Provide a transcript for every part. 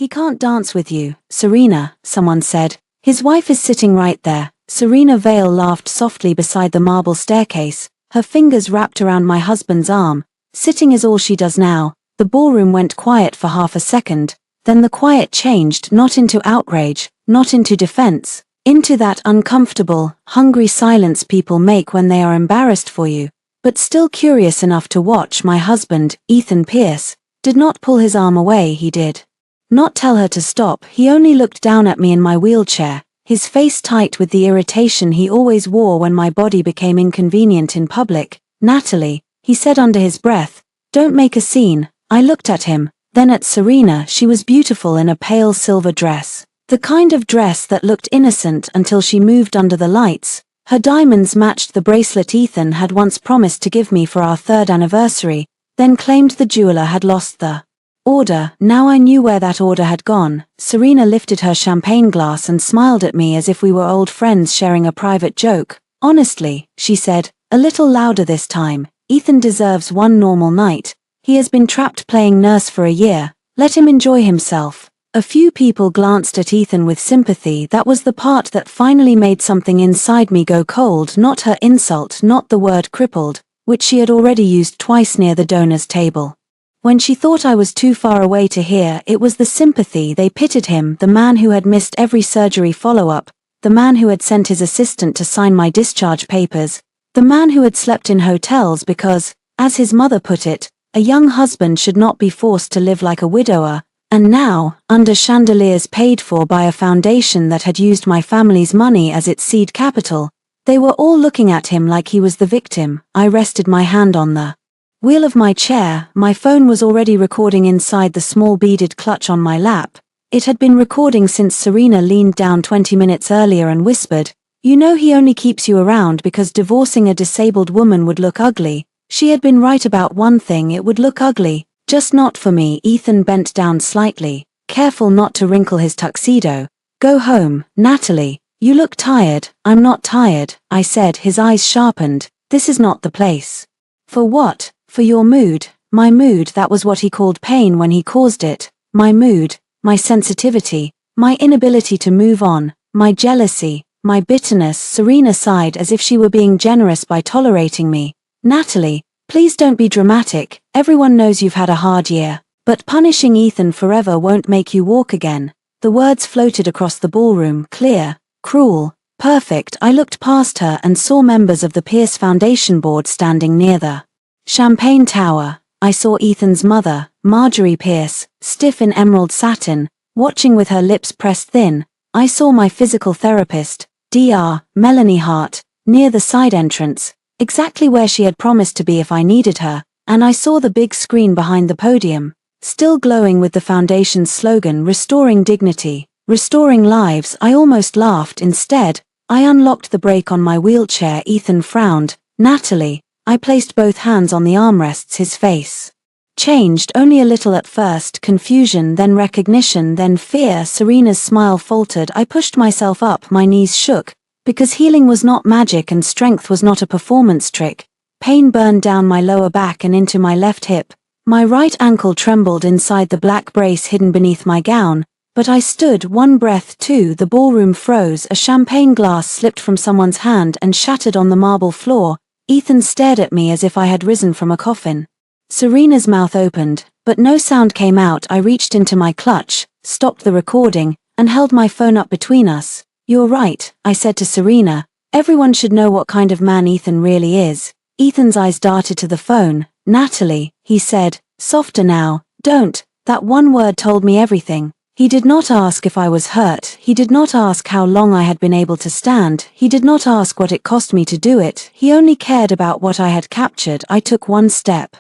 He can't dance with you, Serena, someone said. His wife is sitting right there. Serena Vale laughed softly beside the marble staircase, her fingers wrapped around my husband's arm. Sitting is all she does now. The ballroom went quiet for half a second, then the quiet changed not into outrage, not into defense, into that uncomfortable, hungry silence people make when they are embarrassed for you, but still curious enough to watch. My husband, Ethan Pierce, did not pull his arm away. He did not tell her to stop. He only looked down at me in my wheelchair, his face tight with the irritation he always wore when my body became inconvenient in public. Natalie, he said under his breath, don't make a scene. I looked at him, then at Serena. She was beautiful in a pale silver dress, the kind of dress that looked innocent until she moved under the lights. Her diamonds matched the bracelet Ethan had once promised to give me for our 3rd anniversary, then claimed the jeweler had lost the order. Now I knew where that order had gone. Serena lifted her champagne glass and smiled at me as if we were old friends sharing a private joke. Honestly, she said, a little louder this time, Ethan deserves one normal night. He has been trapped playing nurse for a year. Let him enjoy himself. A few people glanced at Ethan with sympathy. That was the part that finally made something inside me go cold. Not her insult, not the word crippled, which she had already used twice near the donor's table. When she thought I was too far away to hear, it was the sympathy. They pitied him, the man who had missed every surgery follow-up, the man who had sent his assistant to sign my discharge papers, the man who had slept in hotels because, as his mother put it, a young husband should not be forced to live like a widower, and now, under chandeliers paid for by a foundation that had used my family's money as its seed capital, they were all looking at him like he was the victim. I rested my hand on the wheel of my chair. My phone was already recording inside the small beaded clutch on my lap. It had been recording since Serena leaned down 20 minutes earlier and whispered, "You know he only keeps you around because divorcing a disabled woman would look ugly." She had been right about one thing: it would look ugly, just not for me. Ethan bent down slightly, careful not to wrinkle his tuxedo. Go home, Natalie. You look tired. I'm not tired, I said. His eyes sharpened. This is not the place. For what? For your mood. My mood. That was what he called pain when he caused it. My mood, my sensitivity, my inability to move on, my jealousy, my bitterness. Serena sighed as if she were being generous by tolerating me. Natalie, please don't be dramatic. Everyone knows you've had a hard year. But punishing Ethan forever won't make you walk again. The words floated across the ballroom, clear, cruel, perfect. I looked past her and saw members of the Pierce Foundation board standing near the champagne tower. I saw Ethan's mother, Marjorie Pierce, stiff in emerald satin, watching with her lips pressed thin. I saw my physical therapist, Dr. Melanie Hart, near the side entrance, exactly where she had promised to be if I needed her, and I saw the big screen behind the podium, still glowing with the foundation's slogan, restoring dignity, restoring lives. I almost laughed. Instead, I unlocked the brake on my wheelchair. Ethan frowned. Natalie. I placed both hands on the armrests. His face changed only a little at first, confusion, then recognition, then fear. Serena's smile faltered. I pushed myself up. My knees shook, because healing was not magic and strength was not a performance trick. Pain burned down my lower back and into my left hip. My right ankle trembled inside the black brace hidden beneath my gown, but I stood. One breath, two. The ballroom froze. A champagne glass slipped from someone's hand and shattered on the marble floor. Ethan stared at me as if I had risen from a coffin. Serena's mouth opened, but no sound came out. I reached into my clutch, stopped the recording, and held my phone up between us. You're right, I said to Serena. Everyone should know what kind of man Ethan really is. Ethan's eyes darted to the phone. Natalie, he said, softer now. Don't. That one word told me everything. He did not ask if I was hurt. He did not ask how long I had been able to stand. He did not ask what it cost me to do it. He only cared about what I had captured. I took one step.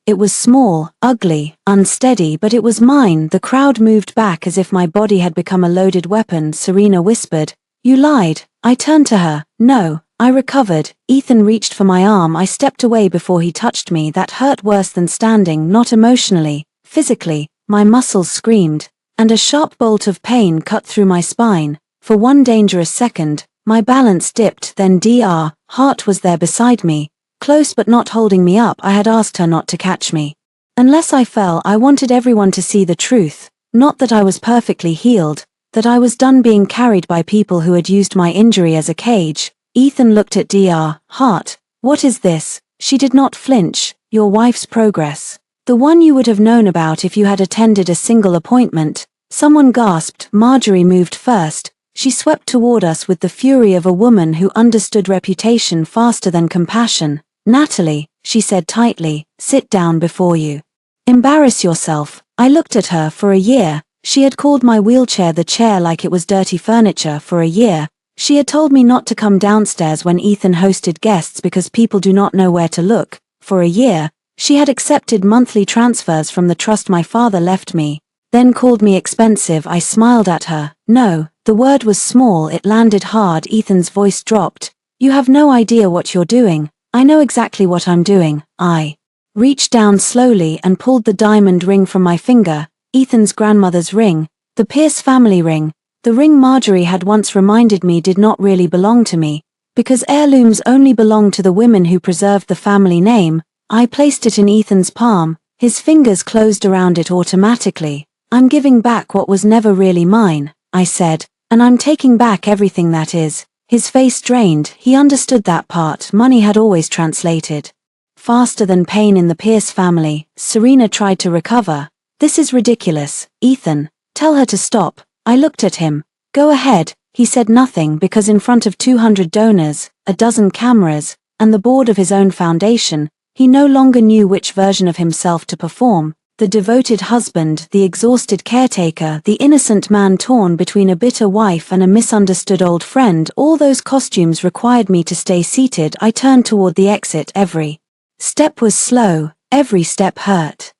It was small, ugly, unsteady, but it was mine. The crowd moved back as if my body had become a loaded weapon. Serena whispered, "You lied." I turned to her. No, I recovered. Ethan reached for my arm. I stepped away before he touched me. That hurt worse than standing, not emotionally, physically. My muscles screamed, and a sharp bolt of pain cut through my spine. For one dangerous second, my balance dipped. Then Dr. Hart was there beside me, close but not holding me up. I had asked her not to catch me. Unless I fell. I wanted everyone to see the truth. Not that I was perfectly healed, that I was done being carried by people who had used my injury as a cage. Ethan looked at Dr. Hart. What is this? She did not flinch. Your wife's progress. The one you would have known about if you had attended a single appointment. Someone gasped. Marjorie moved first. She swept toward us with the fury of a woman who understood reputation faster than compassion. Natalie, she said tightly, sit down before you embarrass yourself. I looked at her. For a year. She had called my wheelchair the chair like it was dirty furniture. For a year. She had told me not to come downstairs when Ethan hosted guests because people do not know where to look. For a year. She had accepted monthly transfers from the trust my father left me. Then called me expensive. I smiled at her. No, the word was small. It landed hard. Ethan's voice dropped. You have no idea what you're doing. I know exactly what I'm doing. I reached down slowly and pulled the diamond ring from my finger. Ethan's grandmother's ring. The Pierce family ring. The ring Marjorie had once reminded me did not really belong to me. Because heirlooms only belong to the women who preserved the family name. I placed it in Ethan's palm. His fingers closed around it automatically. I'm giving back what was never really mine, I said, and I'm taking back everything that is. His face drained. He understood that part. Money had always translated faster than pain in the Pierce family. Serena tried to recover. This is ridiculous, Ethan. Tell her to stop. I looked at him. Go ahead. He said nothing because in front of 200 donors, a dozen cameras, and the board of his own foundation, he no longer knew which version of himself to perform. The devoted husband, the exhausted caretaker, the innocent man torn between a bitter wife and a misunderstood old friend. All those costumes required me to stay seated. I turned toward the exit. Every step was slow. Every step hurt.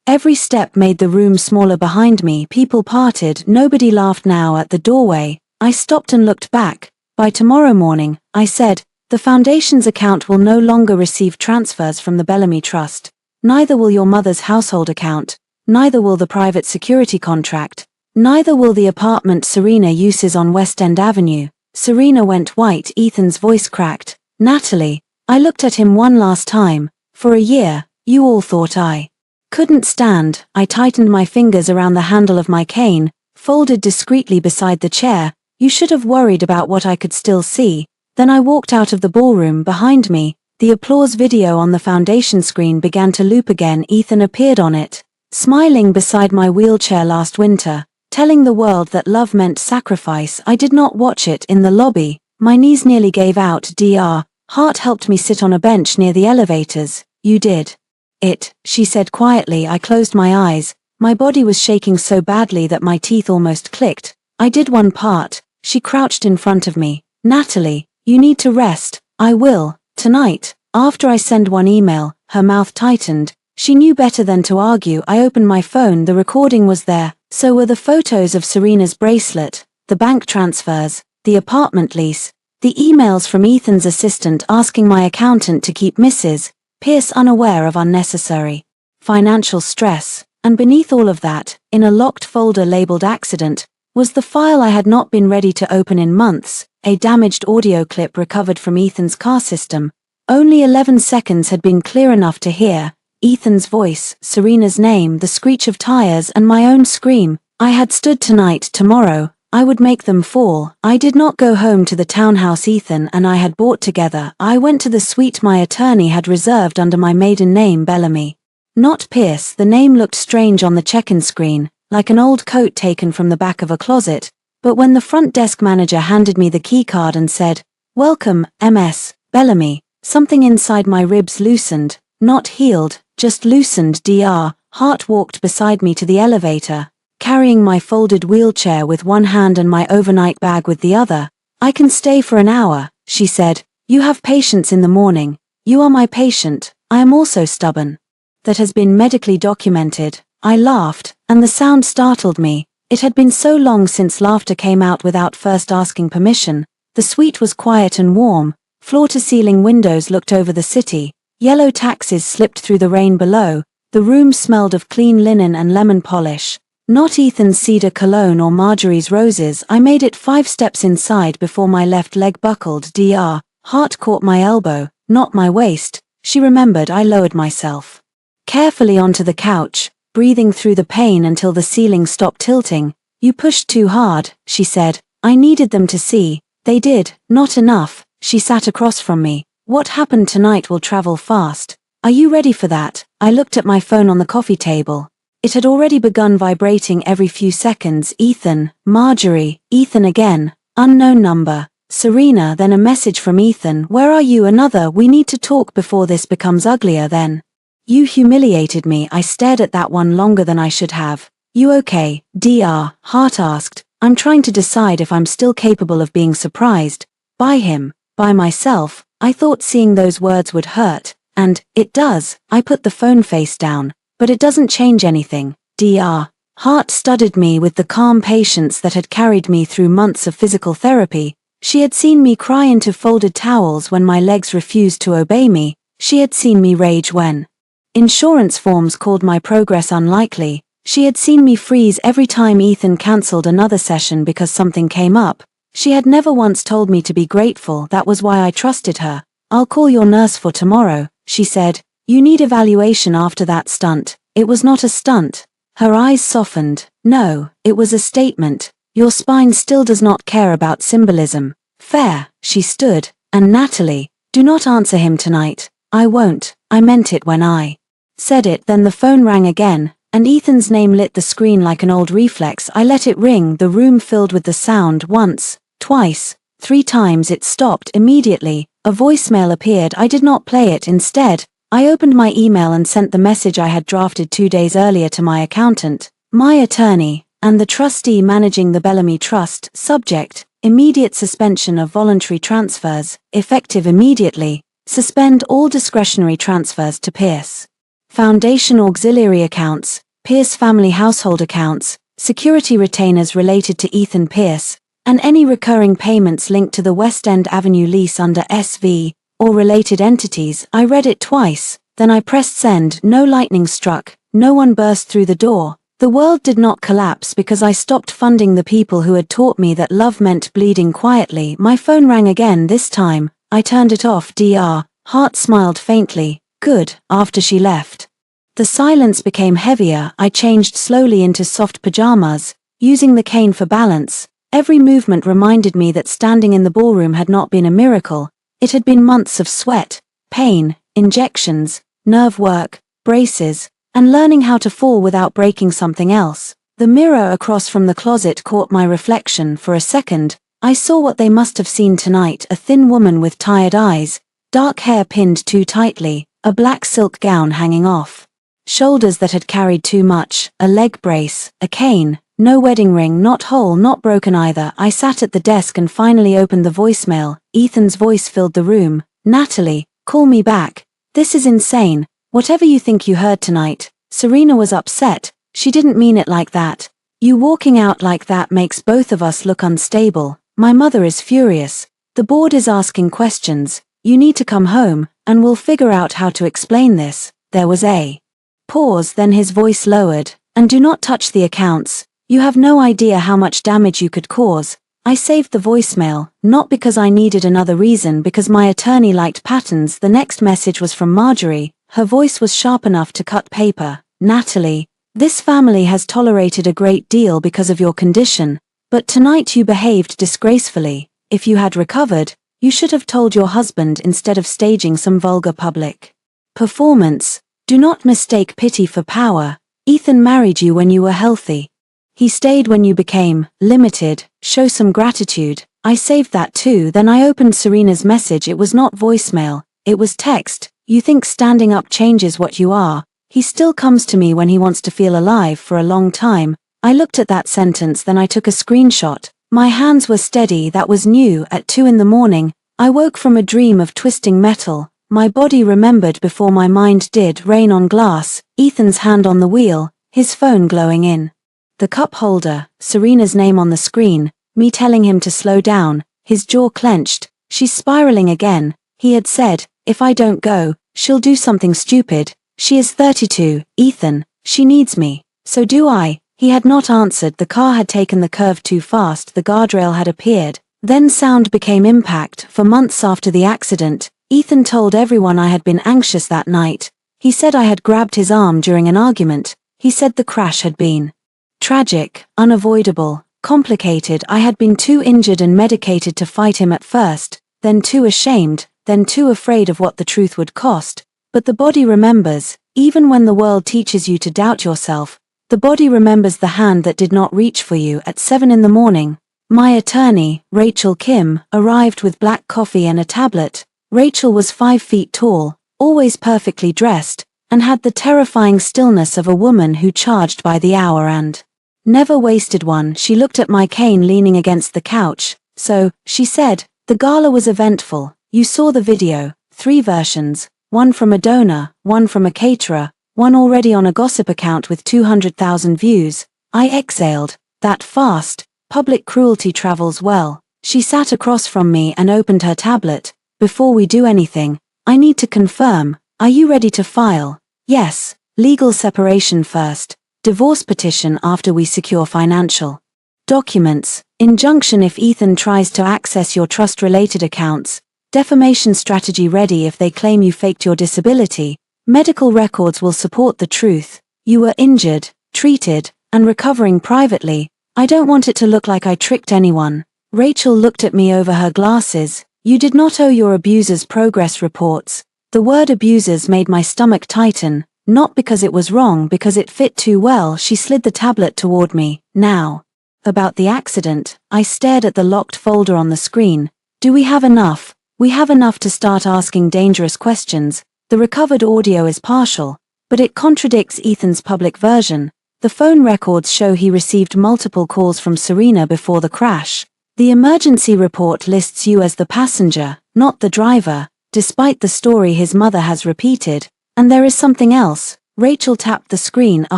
Every step made the room smaller behind me. People parted. Nobody laughed now at the doorway. I stopped and looked back. By tomorrow morning, I said, the foundation's account will no longer receive transfers from the Bellamy Trust. Neither will your mother's household account. Neither will the private security contract. Neither will the apartment Serena uses on West End Avenue. Serena went white. Ethan's voice cracked. Natalie. I looked at him one last time. For a year, you all thought I couldn't stand. I tightened my fingers around the handle of my cane, folded discreetly beside the chair. You should have worried about what I could still see. Then I walked out of the ballroom. Behind me, the applause video on the foundation screen began to loop again. Ethan appeared on it, smiling beside my wheelchair last winter, telling the world that love meant sacrifice. I did not watch it. In the lobby, my knees nearly gave out. Dr. Hart helped me sit on a bench near the elevators. You did it, she said quietly. I closed my eyes. My body was shaking so badly that my teeth almost clicked. I did one part. She crouched in front of me. Natalie, you need to rest. I will, tonight, after I send one email. Her mouth tightened. She knew better than to argue. I opened my phone. The recording was there. So were the photos of Serena's bracelet, the bank transfers, the apartment lease, the emails from Ethan's assistant asking my accountant to keep Mrs. Pierce unaware of unnecessary financial stress. And beneath all of that, in a locked folder labeled accident, was the file I had not been ready to open in months, a damaged audio clip recovered from Ethan's car system. Only 11 seconds had been clear enough to hear Ethan's voice, Serena's name, the screech of tires, and my own scream. I had stood tonight. Tomorrow, I would make them fall. I did not go home to the townhouse Ethan and I had bought together. I went to the suite my attorney had reserved under my maiden name, Bellamy. Not Pierce. The name looked strange on the check-in screen, like an old coat taken from the back of a closet. But when the front desk manager handed me the keycard and said, "Welcome, Ms. Bellamy," something inside my ribs loosened, not healed, just loosened. Dr. Hart walked beside me to the elevator, carrying my folded wheelchair with one hand and my overnight bag with the other. "I can stay for an hour," she said. "You have patients in the morning. You are my patient. I am also stubborn. That has been medically documented." I laughed, and the sound startled me. It had been so long since laughter came out without first asking permission. The suite was quiet and warm. Floor-to-ceiling windows looked over the city. Yellow taxis slipped through the rain below. The room smelled of clean linen and lemon polish. Not Ethan's cedar cologne or Marjorie's roses. I made it 5 steps inside before my left leg buckled. Dr. Hart caught my elbow, not my waist. She remembered. I lowered myself carefully onto the couch. breathing through the pain until the ceiling stopped tilting. You pushed too hard, she said. I needed them to see. They did, not enough. She sat across from me. What happened tonight will travel fast. Are you ready for that? I looked at my phone on the coffee table. It had already begun vibrating every few seconds. Ethan, Marjorie, Ethan again. Unknown number. Serena, then a message from Ethan. Where are you? Another. We need to talk before this becomes uglier. Then. You humiliated me. I stared at that one longer than I should have. You okay, Dr. Hart asked. I'm trying to decide if I'm still capable of being surprised. By him. By myself. I thought seeing those words would hurt. And, it does. I put the phone face down. But it doesn't change anything. Dr. Hart studied me with the calm patience that had carried me through months of physical therapy. She had seen me cry into folded towels when my legs refused to obey me. She had seen me rage when insurance forms called my progress unlikely. She had seen me freeze every time Ethan cancelled another session because something came up. She had never once told me to be grateful. That was why I trusted her. I'll call your nurse for tomorrow, she said. You need evaluation after that stunt. It was not a stunt. Her eyes softened. No, it was a statement. Your spine still does not care about symbolism. Fair, she stood. And Natalie, do not answer him tonight. I won't. I meant it when I said it. Then the phone rang again, and Ethan's name lit the screen like an old reflex. I let it ring. The room filled with the sound. Once, twice, 3 times. It stopped immediately. A voicemail appeared. I did not play it. Instead, I opened my email and sent the message I had drafted 2 days earlier to my accountant, my attorney, and the trustee managing the Bellamy Trust. Subject: immediate suspension of voluntary transfers, effective immediately. Suspend all discretionary transfers to Pierce Foundation auxiliary accounts, Pierce family household accounts, security retainers related to Ethan Pierce, and any recurring payments linked to the West End Avenue lease under SV or related entities. I read it twice, then I pressed send. No lightning struck, no one burst through the door. The world did not collapse because I stopped funding the people who had taught me that love meant bleeding quietly. My phone rang again. This time, I turned it off. Dr. Hart smiled faintly. Good. After she left, the silence became heavier. I changed slowly into soft pajamas, using the cane for balance. Every movement reminded me that standing in the ballroom had not been a miracle. It had been months of sweat, pain, injections, nerve work, braces, and learning how to fall without breaking something else. The mirror across from the closet caught my reflection. For a second, I saw what they must have seen tonight: a thin woman with tired eyes, dark hair pinned too tightly, a black silk gown hanging off shoulders that had carried too much, a leg brace, a cane, no wedding ring, not whole, not broken either. I sat at the desk and finally opened the voicemail. Ethan's voice filled the room. Natalie, call me back. This is insane. Whatever you think you heard tonight. Serena was upset. She didn't mean it like that. You walking out like that makes both of us look unstable. My mother is furious. The board is asking questions. You need to come home, and we'll figure out how to explain this. There was a pause, then his voice lowered. And do not touch the accounts. You have no idea how much damage you could cause. I saved the voicemail, not because I needed another reason, because my attorney liked patterns. The next message was from Marjorie. Her voice was sharp enough to cut paper. Natalie, this family has tolerated a great deal because of your condition, but tonight you behaved disgracefully. If you had recovered, you should have told your husband instead of staging some vulgar public performance. Do not mistake pity for power. Ethan married you when you were healthy. He stayed when you became limited. Show some gratitude. I saved that too. Then I opened Serena's message. It was not voicemail. It was text. You think standing up changes what you are. He still comes to me when he wants to feel alive. For a long time, I looked at that sentence, then I took a screenshot. My hands were steady. That was new. At 2 in the morning, I woke from a dream of twisting metal. My body remembered before my mind did. Rain on glass, Ethan's hand on the wheel, his phone glowing in the cup holder, Serena's name on the screen, me telling him to slow down, his jaw clenched. She's spiraling again, he had said. If I don't go, she'll do something stupid. She is 32, Ethan, she needs me. So do I. He had not answered. The car had taken the curve too fast. The guardrail had appeared. Then sound became impact. For months after the accident, Ethan told everyone I had been anxious that night. He said I had grabbed his arm during an argument. He said the crash had been tragic, unavoidable, complicated. I had been too injured and medicated to fight him at first, then too ashamed, then too afraid of what the truth would cost. But the body remembers, even when the world teaches you to doubt yourself. The body remembers the hand that did not reach for you at 7 in the morning. My attorney, Rachel Kim, arrived with black coffee and a tablet. Rachel was 5 feet tall, always perfectly dressed, and had the terrifying stillness of a woman who charged by the hour and never wasted one. She looked at my cane leaning against the couch. So, she said, the gala was eventful. You saw the video, 3 versions, one from a donor, one from a caterer, one already on a gossip account with 200,000 views. I exhaled. That fast, public cruelty travels well. She sat across from me and opened her tablet. Before we do anything, I need to confirm. Are you ready to file? Yes. Legal separation first. Divorce petition after we secure financial documents. Injunction if Ethan tries to access your trust-related accounts. Defamation strategy ready if they claim you faked your disability. Medical records will support the truth. You were injured, treated, and recovering privately. I don't want it to look like I tricked anyone. Rachel looked at me over her glasses. You did not owe your abusers progress reports. The word abusers made my stomach tighten, not because it was wrong, because it fit too well. She slid the tablet toward me. Now. About the accident, I stared at the locked folder on the screen. Do we have enough? We have enough to start asking dangerous questions. The recovered audio is partial, but it contradicts Ethan's public version. The phone records show he received multiple calls from Serena before the crash. The emergency report lists you as the passenger, not the driver, despite the story his mother has repeated. And there is something else. Rachel tapped the screen. A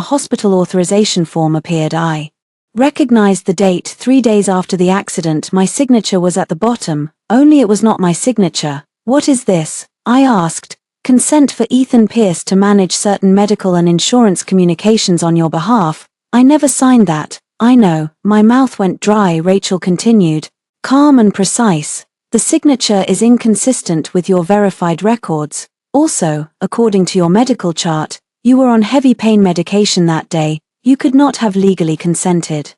hospital authorization form appeared. I recognized the date. 3 days after the accident. My signature was at the bottom, only it was not my signature. What is this? I asked. Consent for Ethan Pierce to manage certain medical and insurance communications on your behalf. I never signed that. I know. My mouth went dry. Rachel continued, calm and precise. The signature is inconsistent with your verified records. Also, according to your medical chart, you were on heavy pain medication that day. You could not have legally consented.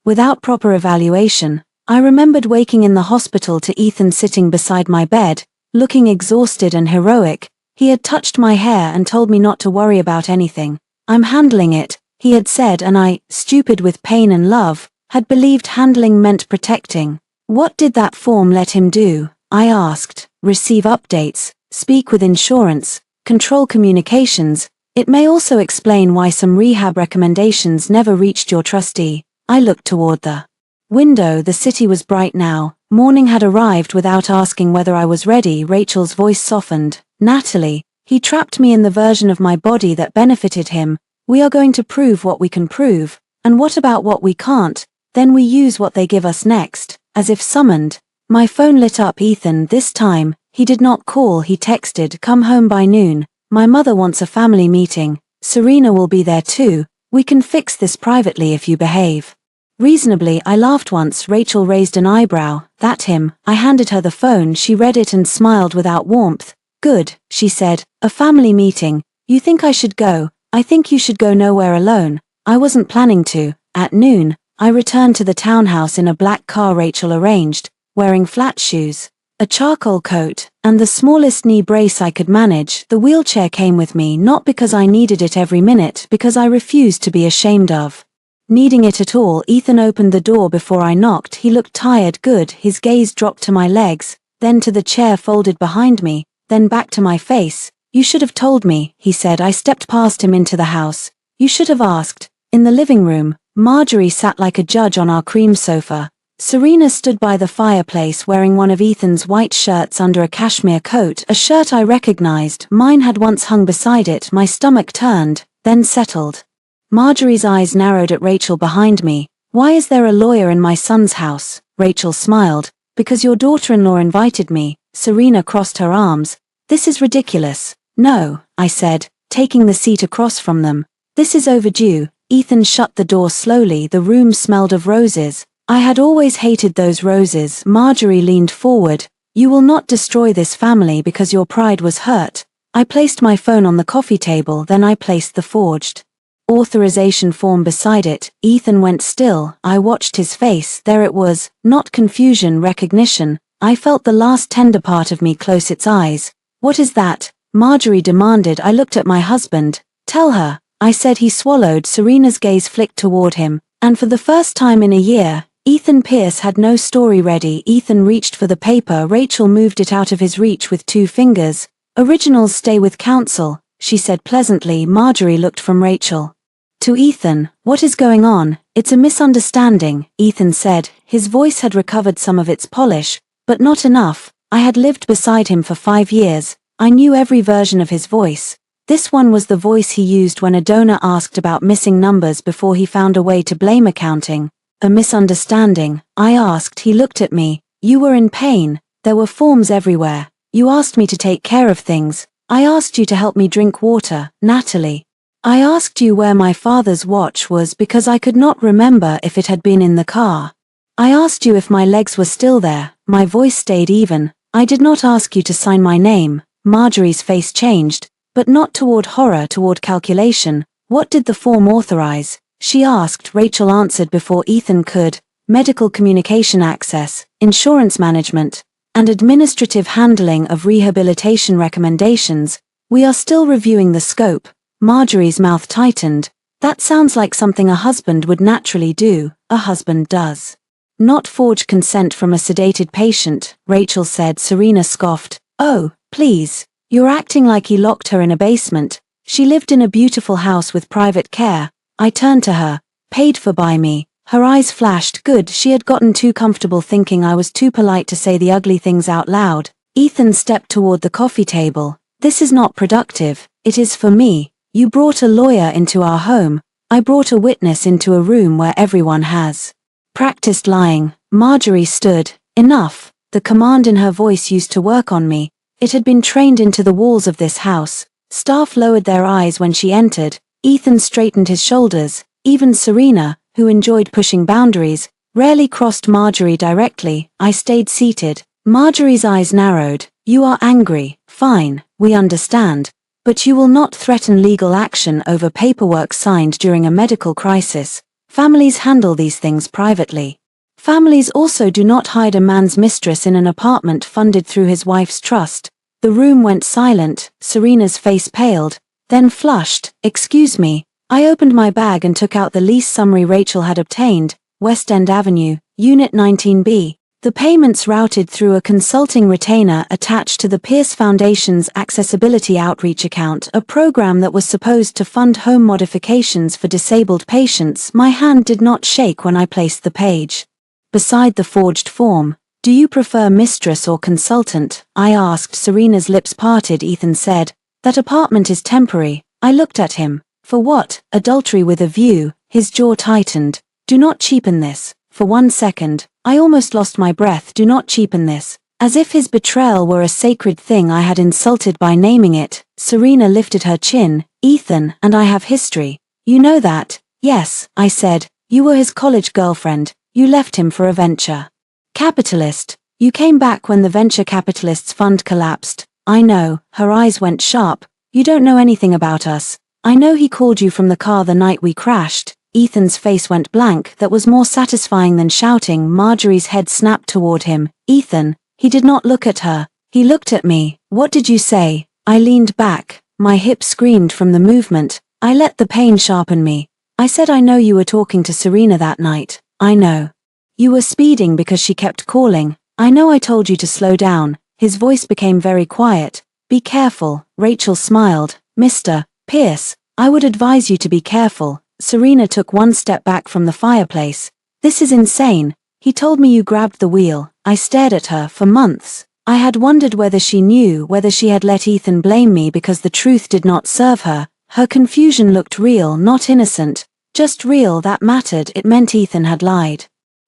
Without proper evaluation, I remembered waking in the hospital to Ethan sitting beside my bed, looking exhausted and heroic. He had touched my hair and told me not to worry about anything. I'm handling it, he had said, and I, stupid with pain and love, had believed handling meant protecting. What did that form let him do? I asked. Receive updates, speak with insurance, control communications. It may also explain why some rehab recommendations never reached your trustee. I looked toward the window. The city was bright now. Morning had arrived. Without asking whether I was ready, Rachel's voice softened. Natalie, he trapped me in the version of my body that benefited him. We are going to prove what we can prove. And what about what we can't? Then we use what they give us next. As if summoned, my phone lit up. Ethan, this time. He did not call. He texted, come home by noon. My mother wants a family meeting. Serena will be there too. We can fix this privately if you behave reasonably. I laughed once. Rachel raised an eyebrow. That him? I handed her the phone. She read it and smiled without warmth. Good, she said. A family meeting. You think I should go? I think you should go nowhere alone. I wasn't planning to. At noon, I returned to the townhouse in a black car Rachel arranged, wearing flat shoes, a charcoal coat, and the smallest knee brace I could manage. The wheelchair came with me not because I needed it every minute, because I refused to be ashamed of needing it at all. Ethan opened the door before I knocked. He looked tired. Good. His gaze dropped to my legs, then to the chair folded behind me, then back to my face. You should have told me, he said. I stepped past him into the house. You should have asked. In the living room, Marjorie sat like a judge on our cream sofa. Serena stood by the fireplace wearing one of Ethan's white shirts under a cashmere coat, a shirt I recognized. Mine had once hung beside it. My stomach turned, then settled. Marjorie's eyes narrowed at Rachel behind me. Why is there a lawyer in my son's house? Rachel smiled. Because your daughter-in-law invited me. Serena crossed her arms. This is ridiculous. No, I said, taking the seat across from them. This is overdue. Ethan shut the door slowly. The room smelled of roses. I had always hated those roses. Marjorie leaned forward. You will not destroy this family because your pride was hurt. I placed my phone on the coffee table, then I placed the forged authorization form beside it. Ethan went still. I watched his face. There it was, not confusion, recognition. I felt the last tender part of me close its eyes. What is that? Marjorie demanded. I looked at my husband. Tell her, I said. He swallowed. Serena's gaze flicked toward him, and for the first time in a year, Ethan Pierce had no story ready. Ethan reached for the paper. Rachel moved it out of his reach with 2 fingers. Originals stay with counsel, she said pleasantly. Marjorie looked from Rachel to Ethan. What is going on? It's a misunderstanding, Ethan said. His voice had recovered some of its polish, but not enough. I had lived beside him for 5 years. I knew every version of his voice. This one was the voice he used when a donor asked about missing numbers before he found a way to blame accounting. A misunderstanding, I asked. He looked at me. You were in pain. There were forms everywhere. You asked me to take care of things. I asked you to help me drink water, Natalie. I asked you where my father's watch was because I could not remember if it had been in the car. I asked you if my legs were still there. My voice stayed even. I did not ask you to sign my name. Marjorie's face changed, but not toward horror, toward calculation. What did the form authorize? She asked. Rachel answered before Ethan could. Medical communication access, insurance management, and administrative handling of rehabilitation recommendations. We are still reviewing the scope. Marjorie's mouth tightened. That sounds like something a husband would naturally do. A husband does not forge consent from a sedated patient, Rachel said. Serena scoffed. Oh, please. You're acting like he locked her in a basement. She lived in a beautiful house with private care. I turned to her. Paid for by me. Her eyes flashed. Good. She had gotten too comfortable thinking I was too polite to say the ugly things out loud. Ethan stepped toward the coffee table. This is not productive. It is for me. You brought a lawyer into our home. I brought a witness into a room where everyone has practiced lying. Marjorie stood. Enough. The command in her voice used to work on me. It had been trained into the walls of this house. Staff lowered their eyes when she entered. Ethan straightened his shoulders. Even Serena, who enjoyed pushing boundaries, rarely crossed Marjorie directly. I stayed seated. Marjorie's eyes narrowed. You are angry. Fine. We understand. But you will not threaten legal action over paperwork signed during a medical crisis. Families handle these things privately. Families also do not hide a man's mistress in an apartment funded through his wife's trust. The room went silent. Serena's face paled, then flushed. Excuse me. I opened my bag and took out the lease summary Rachel had obtained. West End Avenue, Unit 19B. The payments routed through a consulting retainer attached to the Pierce Foundation's Accessibility Outreach account, a program that was supposed to fund home modifications for disabled patients. My hand did not shake when I placed the page beside the forged form. Do you prefer mistress or consultant? I asked. Serena's lips parted. Ethan said, that apartment is temporary. I looked at him. For what? Adultery with a view. His jaw tightened. Do not cheapen this. For 1 second, I almost lost my breath. Do not cheapen this. As if his betrayal were a sacred thing I had insulted by naming it. Serena lifted her chin. Ethan and I have history. You know that? Yes, I said. You were his college girlfriend. You left him for a venture capitalist. You came back when the venture capitalist's fund collapsed. I know. Her eyes went sharp. You don't know anything about us. I know he called you from the car the night we crashed. Ethan's face went blank. That was more satisfying than shouting. Marjorie's head snapped toward him. Ethan. He did not look at her. He looked at me. What did you say? I leaned back. My hip screamed from the movement. I let the pain sharpen me. I said I know you were talking to Serena that night. I know. You were speeding because she kept calling. I know I told you to slow down. His voice became very quiet. Be careful. Rachel smiled. Mr. Pierce, I would advise you to be careful. Serena took 1 step back from the fireplace. This is insane. He told me you grabbed the wheel. I stared at her for months. I had wondered whether she knew, whether she had let Ethan blame me because the truth did not serve her. Her confusion looked real, not innocent. Just real. That mattered. It meant Ethan had lied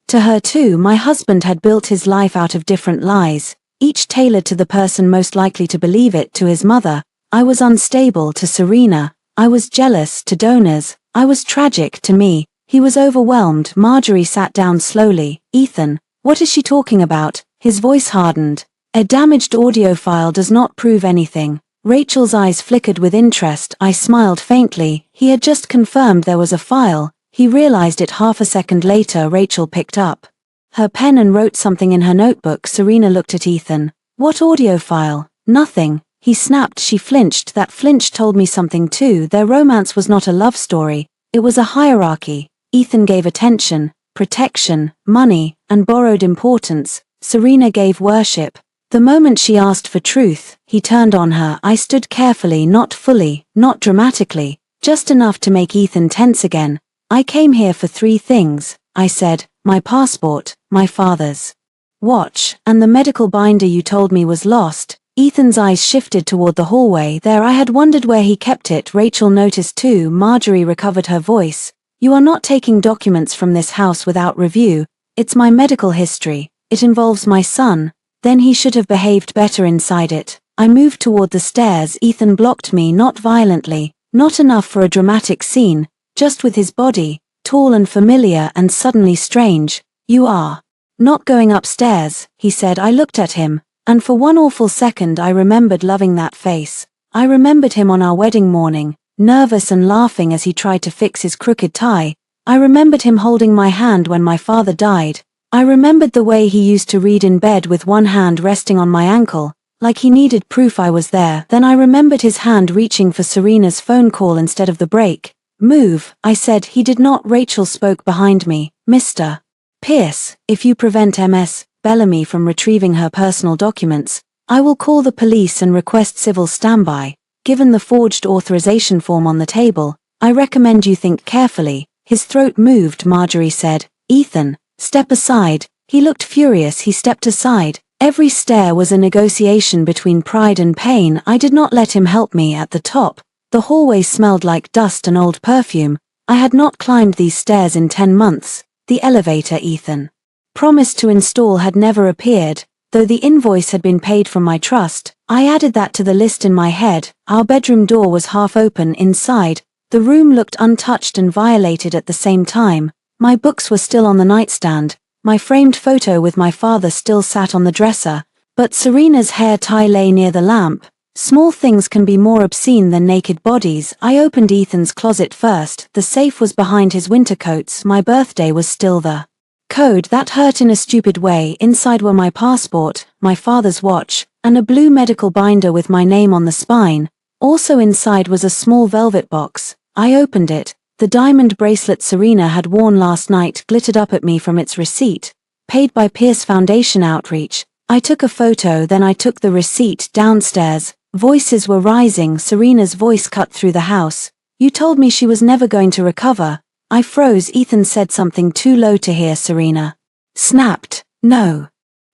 to her too. My husband had built his life out of different lies, each tailored to the person most likely to believe it. To his mother, I was unstable. To Serena, I was jealous. To donors, I was tragic. To me, he was overwhelmed. Marjorie sat down slowly. Ethan, what is she talking about? His voice hardened. A damaged audio file does not prove anything. Rachel's eyes flickered with interest. I smiled faintly. He had just confirmed there was a file. He realized it half a second later. Rachel picked up her pen and wrote something in her notebook. Serena looked at Ethan. What audio file? Nothing, he snapped. She flinched. That flinch told me something too. Their romance was not a love story. It was a hierarchy. Ethan gave attention, protection, money, and borrowed importance. Serena gave worship. The moment she asked for truth, he turned on her. I stood carefully, not fully, not dramatically, just enough to make Ethan tense again. I came here for 3 things, I said, my passport, my father's watch, and the medical binder you told me was lost. Ethan's eyes shifted toward the hallway. There I had wondered where he kept it. Rachel noticed too. Marjorie recovered her voice. You are not taking documents from this house without review. It's my medical history. It involves my son. Then he should have behaved better inside it. I moved toward the stairs. Ethan blocked me, not violently, not enough for a dramatic scene, just with his body, tall and familiar and suddenly strange. You are not going upstairs, he said. I looked at him, and for one awful second I remembered loving that face. I remembered him on our wedding morning, nervous and laughing as he tried to fix his crooked tie. I remembered him holding my hand when my father died. I remembered the way he used to read in bed with one hand resting on my ankle, like he needed proof I was there. Then I remembered his hand reaching for Serena's phone call instead of the break. Move, I said. He did not. Rachel spoke behind me. Mr. Pierce, if you prevent Ms. Bellamy from retrieving her personal documents, I will call the police and request civil standby. Given the forged authorization form on the table, I recommend you think carefully. His throat moved. Marjorie said, Ethan, step aside. He looked furious. He stepped aside. Every stare was a negotiation between pride and pain. I did not let him help me at the top. The hallway smelled like dust and old perfume. I had not climbed these stairs in 10 months. The elevator Ethan promised to install had never appeared, though the invoice had been paid from my trust. I added that to the list in my head. Our bedroom door was half open. Inside, the room looked untouched and violated at the same time. My books were still on the nightstand. My framed photo with my father still sat on the dresser, but Serena's hair tie lay near the lamp. Small things can be more obscene than naked bodies. I opened Ethan's closet first. The safe was behind his winter coats. My birthday was still the code. That hurt in a stupid way. Inside were my passport, my father's watch, and a blue medical binder with my name on the spine. Also inside was a small velvet box. I opened it. The diamond bracelet Serena had worn last night glittered up at me from its receipt, paid by Pierce Foundation Outreach. I took a photo, then I took the receipt downstairs. Voices were rising. Serena's voice cut through the house. You told me she was never going to recover. I froze. Ethan said something too low to hear. Serena snapped. No.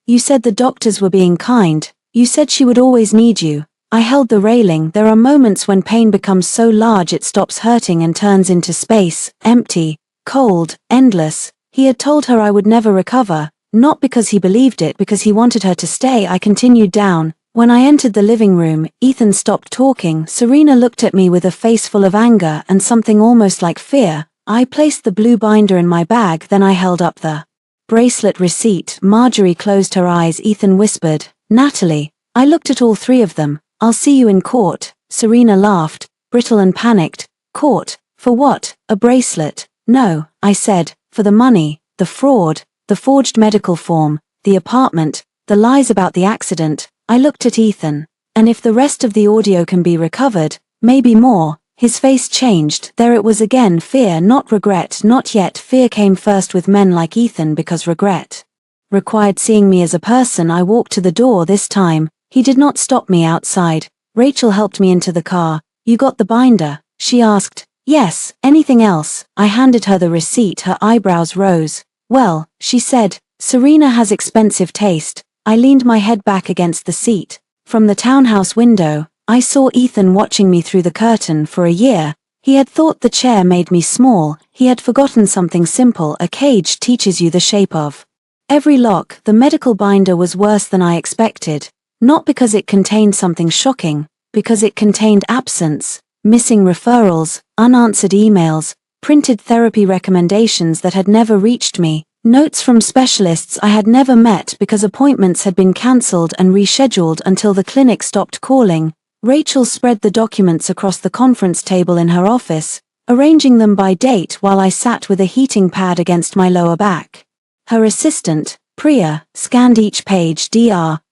You said the doctors were being kind. You said she would always need you. I held the railing. There are moments when pain becomes so large it stops hurting and turns into space, empty, cold, endless. He had told her I would never recover, not because he believed it, because he wanted her to stay. I continued down. When I entered the living room, Ethan stopped talking. Serena looked at me with a face full of anger and something almost like fear. I placed the blue binder in my bag, then I held up the bracelet receipt. Marjorie closed her eyes. Ethan whispered, Natalie. I looked at all 3 of them. I'll see you in court. Serena laughed, brittle and panicked. Court? For what? A bracelet? No, I said, for the money, the fraud, the forged medical form, the apartment, the lies about the accident. I looked at Ethan. And if the rest of the audio can be recovered, maybe more. His face changed. There it was again. Fear, not regret. Not yet. Fear came first with men like Ethan because regret required seeing me as a person. I walked to the door this time. He did not stop me outside. Rachel helped me into the car. You got the binder? She asked. Yes. Anything else? I handed her the receipt. Her eyebrows rose. Well, she said, Serena has expensive taste. I leaned my head back against the seat. From the townhouse window, I saw Ethan watching me through the curtain. For a year, he had thought the chair made me small. He had forgotten something simple. A cage teaches you the shape of every lock. The medical binder was worse than I expected. Not because it contained something shocking, because it contained absence, missing referrals, unanswered emails, printed therapy recommendations that had never reached me, notes from specialists I had never met because appointments had been cancelled and rescheduled until the clinic stopped calling, Rachel spread the documents across the conference table in her office, arranging them by date while I sat with a heating pad against my lower back. Her assistant, Priya, scanned each page.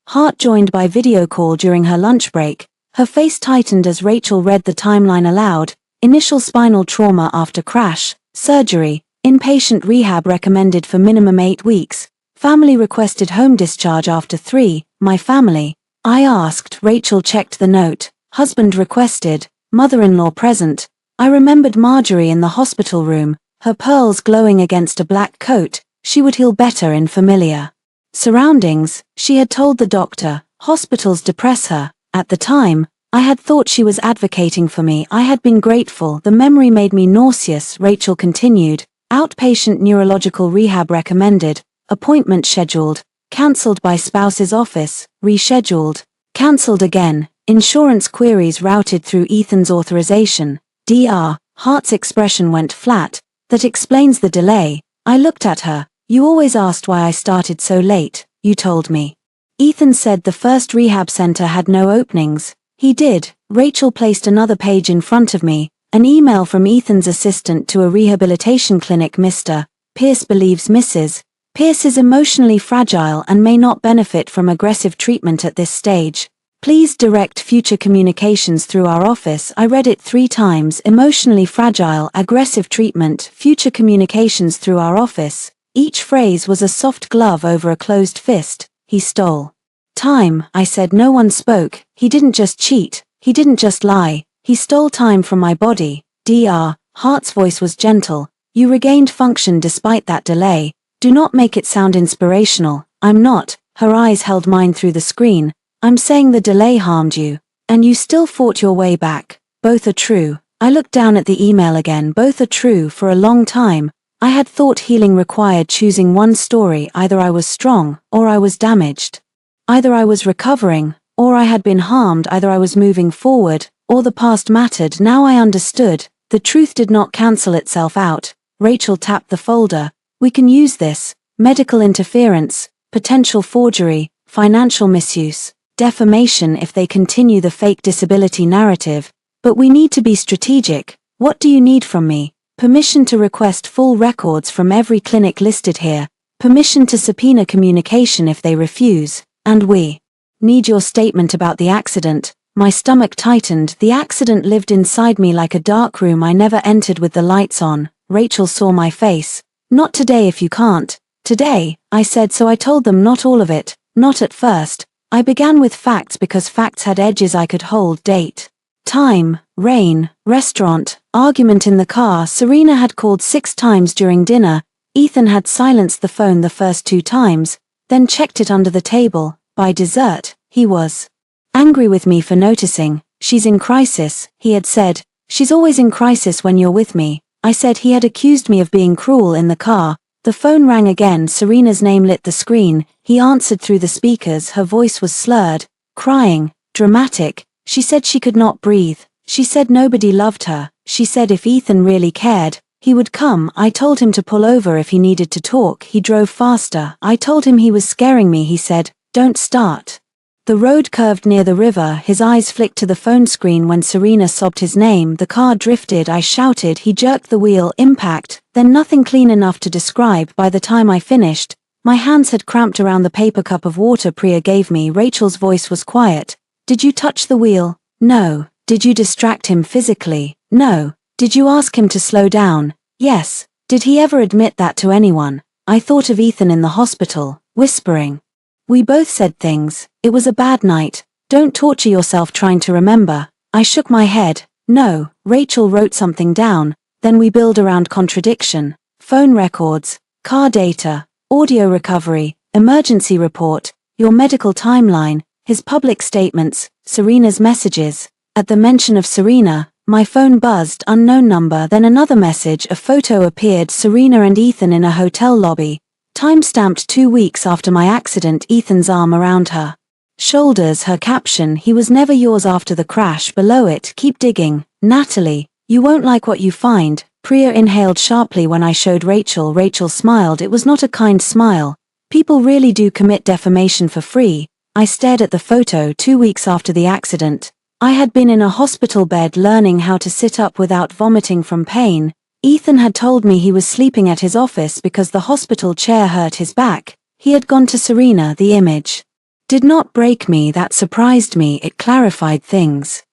Heart joined by video call during her lunch break. Her face tightened as Rachel read the timeline aloud. Initial spinal trauma after crash, surgery, inpatient rehab recommended for minimum 8 weeks. Family requested home discharge after 3, my family. I asked. Rachel checked the note. Husband requested, mother-in-law present. I remembered Marjorie in the hospital room, her pearls glowing against a black coat. She would heal better in familiar surroundings, she had told the doctor. Hospitals depress her. At the time, I had thought she was advocating for me. I had been grateful. The memory made me nauseous. Rachel continued. Outpatient neurological rehab recommended. Appointment scheduled. Cancelled by spouse's office. Rescheduled. Cancelled again. Insurance queries routed through Ethan's authorization. Heart's expression went flat. That explains the delay. I looked at her. You always asked why I started so late, you told me. Ethan said the first rehab center had no openings. He did. Rachel placed another page in front of me. An email from Ethan's assistant to a rehabilitation clinic. Mr. Pierce believes Mrs. Pierce is emotionally fragile and may not benefit from aggressive treatment at this stage. Please direct future communications through our office. I read it 3 times. Emotionally fragile, aggressive treatment, future communications through our office. Each phrase was a soft glove over a closed fist. He stole time. I said. No one spoke. He didn't just cheat. He didn't just lie. He stole time from my body. Heart's voice was gentle. You regained function despite that delay. Do not make it sound inspirational. I'm not. Her eyes held mine through the screen. I'm saying the delay harmed you. And you still fought your way back. Both are true. I looked down at the email again. Both are true. For a long time, I had thought healing required choosing one story. Either I was strong, or I was damaged. Either I was recovering, or I had been harmed. Either I was moving forward, or the past mattered. Now I understood. The truth did not cancel itself out. Rachel tapped the folder. We can use this. Medical interference, potential forgery, financial misuse, defamation if they continue the fake disability narrative. But we need to be strategic. What do you need from me? Permission to request full records from every clinic listed here. Permission to subpoena communication if they refuse. And we need your statement about the accident. My stomach tightened. The accident lived inside me like a dark room I never entered with the lights on. Rachel saw my face. Not today if you can't. Today, I said. So I told them not all of it. Not at first. I began with facts because facts had edges I could hold. Date, time, rain, restaurant, argument in the car. Serena had called 6 times during dinner. Ethan had silenced the phone the first 2 times, then checked it under the table. By dessert, he was angry with me for noticing. She's in crisis, he had said. She's always in crisis when you're with me. I said. He had accused me of being cruel in the car. The phone rang again. Serena's name lit the screen. He answered through the speakers. Her voice was slurred, crying, dramatic. She said she could not breathe. She said nobody loved her. She said if Ethan really cared, he would come. I told him to pull over if he needed to talk. He drove faster. I told him he was scaring me. He said, "Don't start." The road curved near the river. His eyes flicked to the phone screen when Serena sobbed his name. The car drifted. I shouted. He jerked the wheel. Impact. Then nothing clean enough to describe. By the time I finished, my hands had cramped around the paper cup of water Priya gave me. Rachel's voice was quiet. Did you touch the wheel? No. Did you distract him physically? No. Did you ask him to slow down? Yes. Did he ever admit that to anyone? I thought of Ethan in the hospital, whispering. We both said things. It was a bad night. Don't torture yourself trying to remember. I shook my head. No. Rachel wrote something down. Then we build around contradiction. Phone records, car data, audio recovery, emergency report, your medical timeline, his public statements, Serena's messages. At the mention of Serena, my phone buzzed. Unknown number. Then another message. A photo appeared. Serena and Ethan in a hotel lobby. Time-stamped 2 weeks after my accident. Ethan's arm around her shoulders. Her caption, he was never yours after the crash. Below it, keep digging. Natalie, you won't like what you find. Priya inhaled sharply when I showed Rachel. Rachel smiled. It was not a kind smile. People really do commit defamation for free. I stared at the photo. 2 weeks after the accident. I had been in a hospital bed learning how to sit up without vomiting from pain. Ethan had told me he was sleeping at his office because the hospital chair hurt his back. He had gone to Serena. The image did not break me, that surprised me, it clarified things.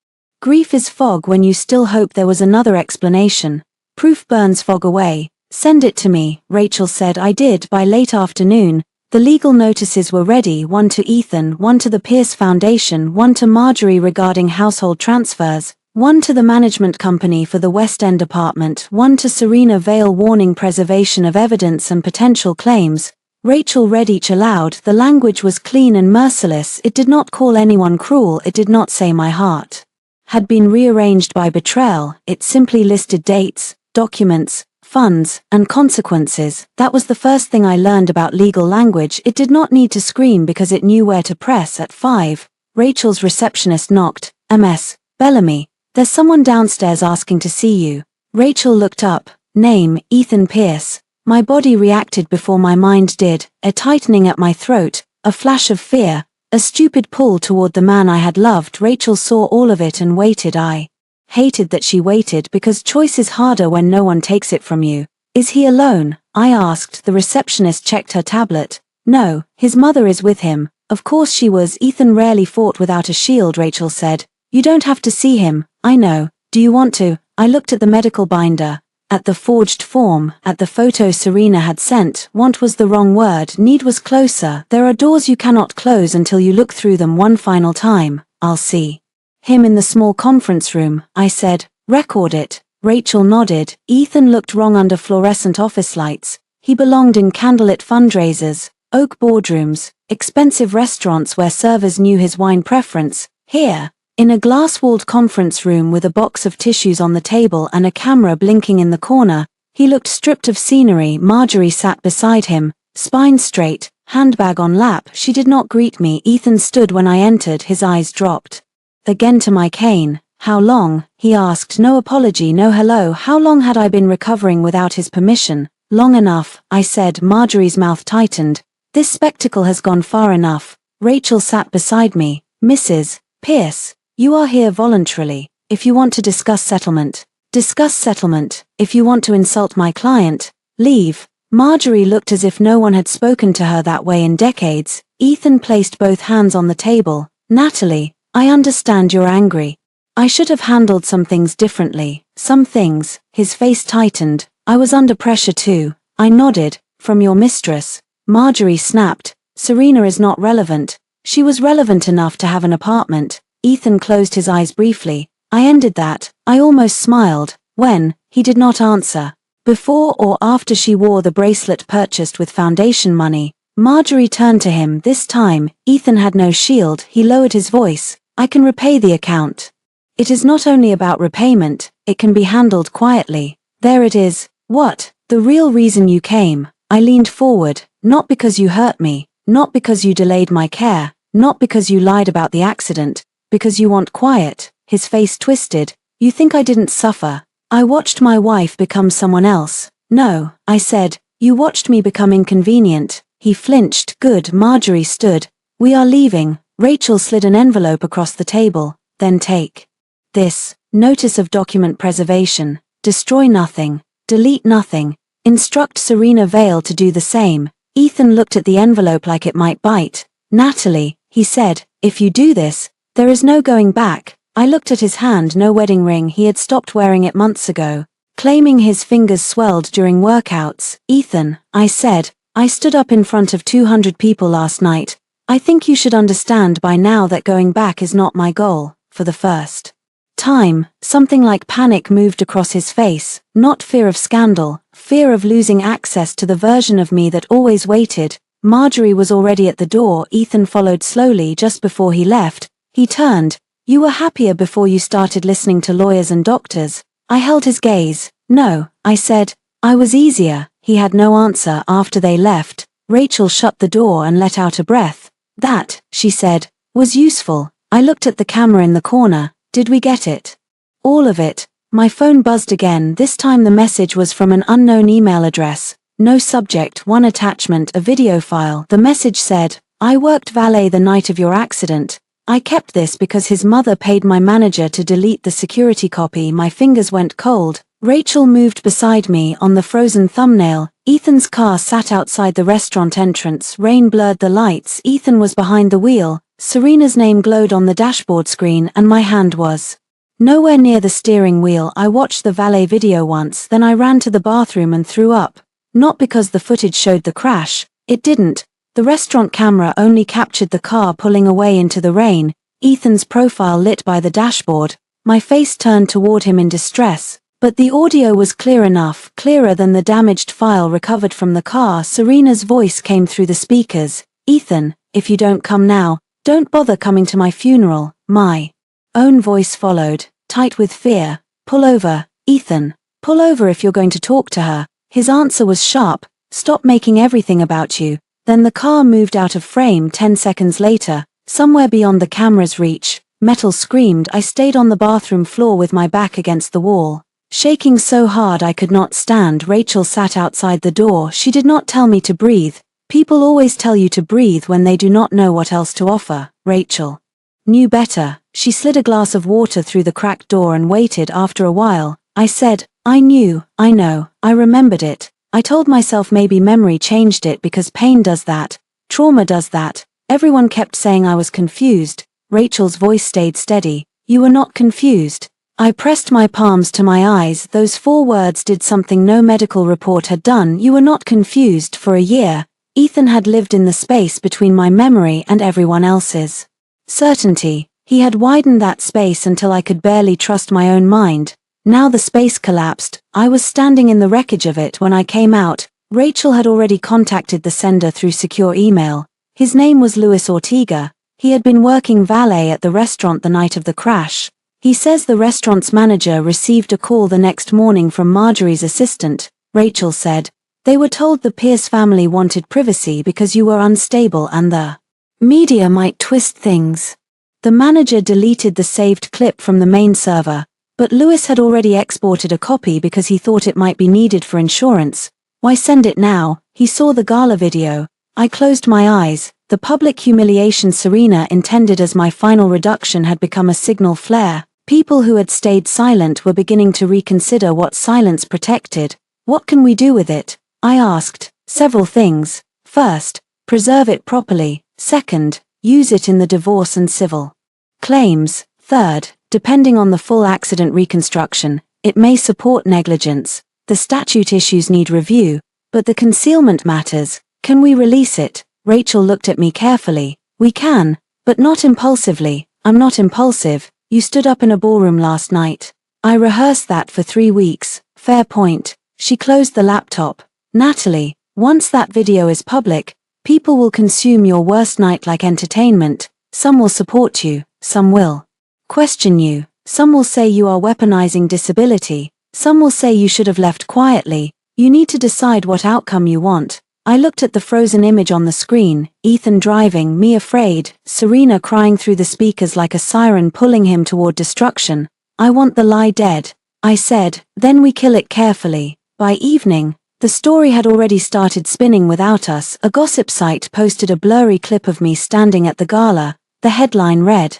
Grief is fog when you still hope there was another explanation. Proof burns fog away. Send it to me, Rachel said. I did. By late afternoon, the legal notices were ready, one to Ethan, one to the Pierce Foundation, one to Marjorie regarding household transfers, one to the management company for the West End apartment, one to Serena Vale warning preservation of evidence and potential claims. Rachel read each aloud. The language was clean and merciless. It did not call anyone cruel. It did not say my heart had been rearranged by betrayal. It simply listed dates, documents, funds, and consequences. That was the first thing I learned about legal language. It did not need to scream because it knew where to press. At 5, Rachel's receptionist knocked. Ms. Bellamy, there's someone downstairs asking to see you. Rachel looked up. Name, Ethan Pierce. My body reacted before my mind did, a tightening at my throat, a flash of fear, a stupid pull toward the man I had loved. Rachel saw all of it and waited. I hated that she waited because choice is harder when no one takes it from you. Is he alone? I asked. The receptionist checked her tablet. No, his mother is with him. Of course she was. Ethan rarely fought without a shield, Rachel said. You don't have to see him. I know. Do you want to? I looked at the medical binder, at the forged form, at the photo Serena had sent. Want was the wrong word. Need was closer. There are doors you cannot close until you look through them one final time. I'll see him in the small conference room, I said. Record it. Rachel nodded. Ethan looked wrong under fluorescent office lights. He belonged in candlelit fundraisers, oak boardrooms, expensive restaurants where servers knew his wine preference. Here, in a glass-walled conference room with a box of tissues on the table and a camera blinking in the corner, he looked stripped of scenery. Marjorie sat beside him, spine straight, handbag on lap. She did not greet me. Ethan stood when I entered. His eyes dropped again to my cane. How long? He asked. No apology, no hello. How long had I been recovering without his permission? Long enough, I said. Marjorie's mouth tightened. This spectacle has gone far enough. Rachel sat beside me. Mrs. Pierce, you are here voluntarily. If you want to discuss settlement, discuss settlement. If you want to insult my client, leave. Marjorie looked as if no one had spoken to her that way in decades. Ethan placed both hands on the table. Natalie, I understand you're angry. I should have handled some things differently. Some things. His face tightened. I was under pressure too. I nodded. From your mistress. Marjorie snapped. Serena is not relevant. She was relevant enough to have an apartment. Ethan closed his eyes briefly. I ended that. I almost smiled. When? He did not answer. Before or after she wore the bracelet purchased with foundation money? Marjorie turned to him. This time, Ethan had no shield. He lowered his voice. I can repay the account. It is not only about repayment, it can be handled quietly. There it is. What? The real reason you came. I leaned forward. Not because you hurt me. Not because you delayed my care. Not because you lied about the accident. Because you want quiet. His face twisted. You think I didn't suffer? I watched my wife become someone else. No, I said. You watched me become inconvenient. He flinched. Good. Marjorie stood. We are leaving. Rachel slid an envelope across the table. Then take this. Notice of document preservation. Destroy nothing. Delete nothing. Instruct Serena Vale to do the same. Ethan looked at the envelope like it might bite. Natalie, he said, if you do this, there is no going back. I looked at his hand. No wedding ring. He had stopped wearing it months ago, claiming his fingers swelled during workouts. Ethan, I said, I stood up in front of 200 people last night. I think you should understand by now that going back is not my goal. For the first time, something like panic moved across his face. Not fear of scandal, fear of losing access to the version of me that always waited. Marjorie was already at the door. Ethan followed slowly. Just before he left, he turned. You were happier before you started listening to lawyers and doctors. I held his gaze. No, I said. I was easier. He had no answer. After they left, Rachel shut the door and let out a breath. That, she said, was useful. I looked at the camera in the corner. Did we get it? All of it. My phone buzzed again. This time the message was from an unknown email address. No subject, one attachment, a video file. The message said, I worked valet the night of your accident. I kept this because his mother paid my manager to delete the security copy. My fingers went cold. Rachel moved beside me on the frozen thumbnail. Ethan's car sat outside the restaurant entrance. Rain blurred the lights. Ethan was behind the wheel. Serena's name glowed on the dashboard screen and my hand was nowhere near the steering wheel. I watched the valet video once, then I ran to the bathroom and threw up. Not because the footage showed the crash. It didn't. The restaurant camera only captured the car pulling away into the rain, Ethan's profile lit by the dashboard. My face turned toward him in distress, but the audio was clear enough, clearer than the damaged file recovered from the car. Serena's voice came through the speakers. Ethan, if you don't come now, don't bother coming to my funeral. My own voice followed, tight with fear. Pull over, Ethan. Pull over if you're going to talk to her. His answer was sharp. Stop making everything about you. Then the car moved out of frame. 10 seconds later, somewhere beyond the camera's reach, metal screamed. I stayed on the bathroom floor with my back against the wall, shaking so hard I could not stand. Rachel sat outside the door. She did not tell me to breathe. People always tell you to breathe when they do not know what else to offer. Rachel knew better. She slid a glass of water through the cracked door and waited. After a while, I said, I knew, I know, I remembered it. I told myself maybe memory changed it because pain does that, trauma does that. Everyone kept saying I was confused. Rachel's voice stayed steady. You were not confused. I pressed my palms to my eyes. Those 4 words did something no medical report had done. You were not confused. For a year, Ethan had lived in the space between my memory and everyone else's certainty. He had widened that space until I could barely trust my own mind. Now the space collapsed. I was standing in the wreckage of it when I came out. Rachel had already contacted the sender through secure email. His name was Luis Ortega. He had been working valet at the restaurant the night of the crash. He says the restaurant's manager received a call the next morning from Marjorie's assistant. Rachel said, they were told the Pierce family wanted privacy because you were unstable and the media might twist things. The manager deleted the saved clip from the main server. But Lewis had already exported a copy because he thought it might be needed for insurance. Why send it now? He saw the gala video. I closed my eyes. The public humiliation Serena intended as my final reduction had become a signal flare. People who had stayed silent were beginning to reconsider what silence protected. What can we do with it? I asked. Several things. First, preserve it properly. Second, use it in the divorce and civil claims. Third, depending on the full accident reconstruction, it may support negligence. The statute issues need review, but the concealment matters. Can we release it? Rachel looked at me carefully. We can, but not impulsively. I'm not impulsive. You stood up in a ballroom last night. I rehearsed that for 3 weeks. Fair point. She closed the laptop. Natalie, once that video is public, people will consume your worst night like entertainment. Some will support you, some will question you. Some will say you are weaponizing disability. Some will say you should have left quietly. You need to decide what outcome you want. I looked at the frozen image on the screen, Ethan driving, me afraid, Serena crying through the speakers like a siren pulling him toward destruction. I want the lie dead. I said, then we kill it carefully. By evening, the story had already started spinning without us. A gossip site posted a blurry clip of me standing at the gala. The headline read,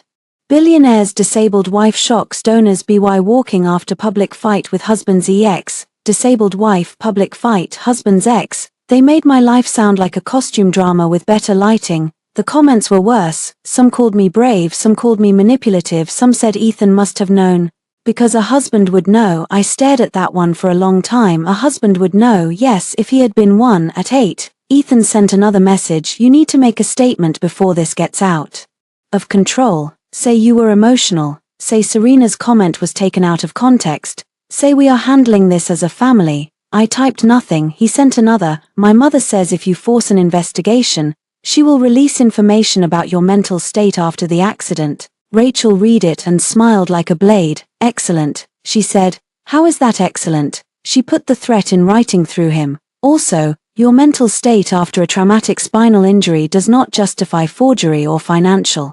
Billionaire's disabled wife shocks donors. BY walking after public fight with husband's ex. Disabled wife public fight husband's ex. They made my life sound like a costume drama with better lighting. The comments were worse. Some called me brave, some called me manipulative, some said Ethan must have known. Because a husband would know. I stared at that one for a long time. A husband would know, yes, if he had been one at 8. Ethan sent another message. You need to make a statement before this gets out of control. Say you were emotional. Say Serena's comment was taken out of context. Say we are handling this as a family. I typed nothing. He sent another. My mother says if you force an investigation, she will release information about your mental state after the accident. Rachel read it and smiled like a blade. Excellent, she said. How is that excellent? She put the threat in writing through him. Also, your mental state after a traumatic spinal injury does not justify forgery or financial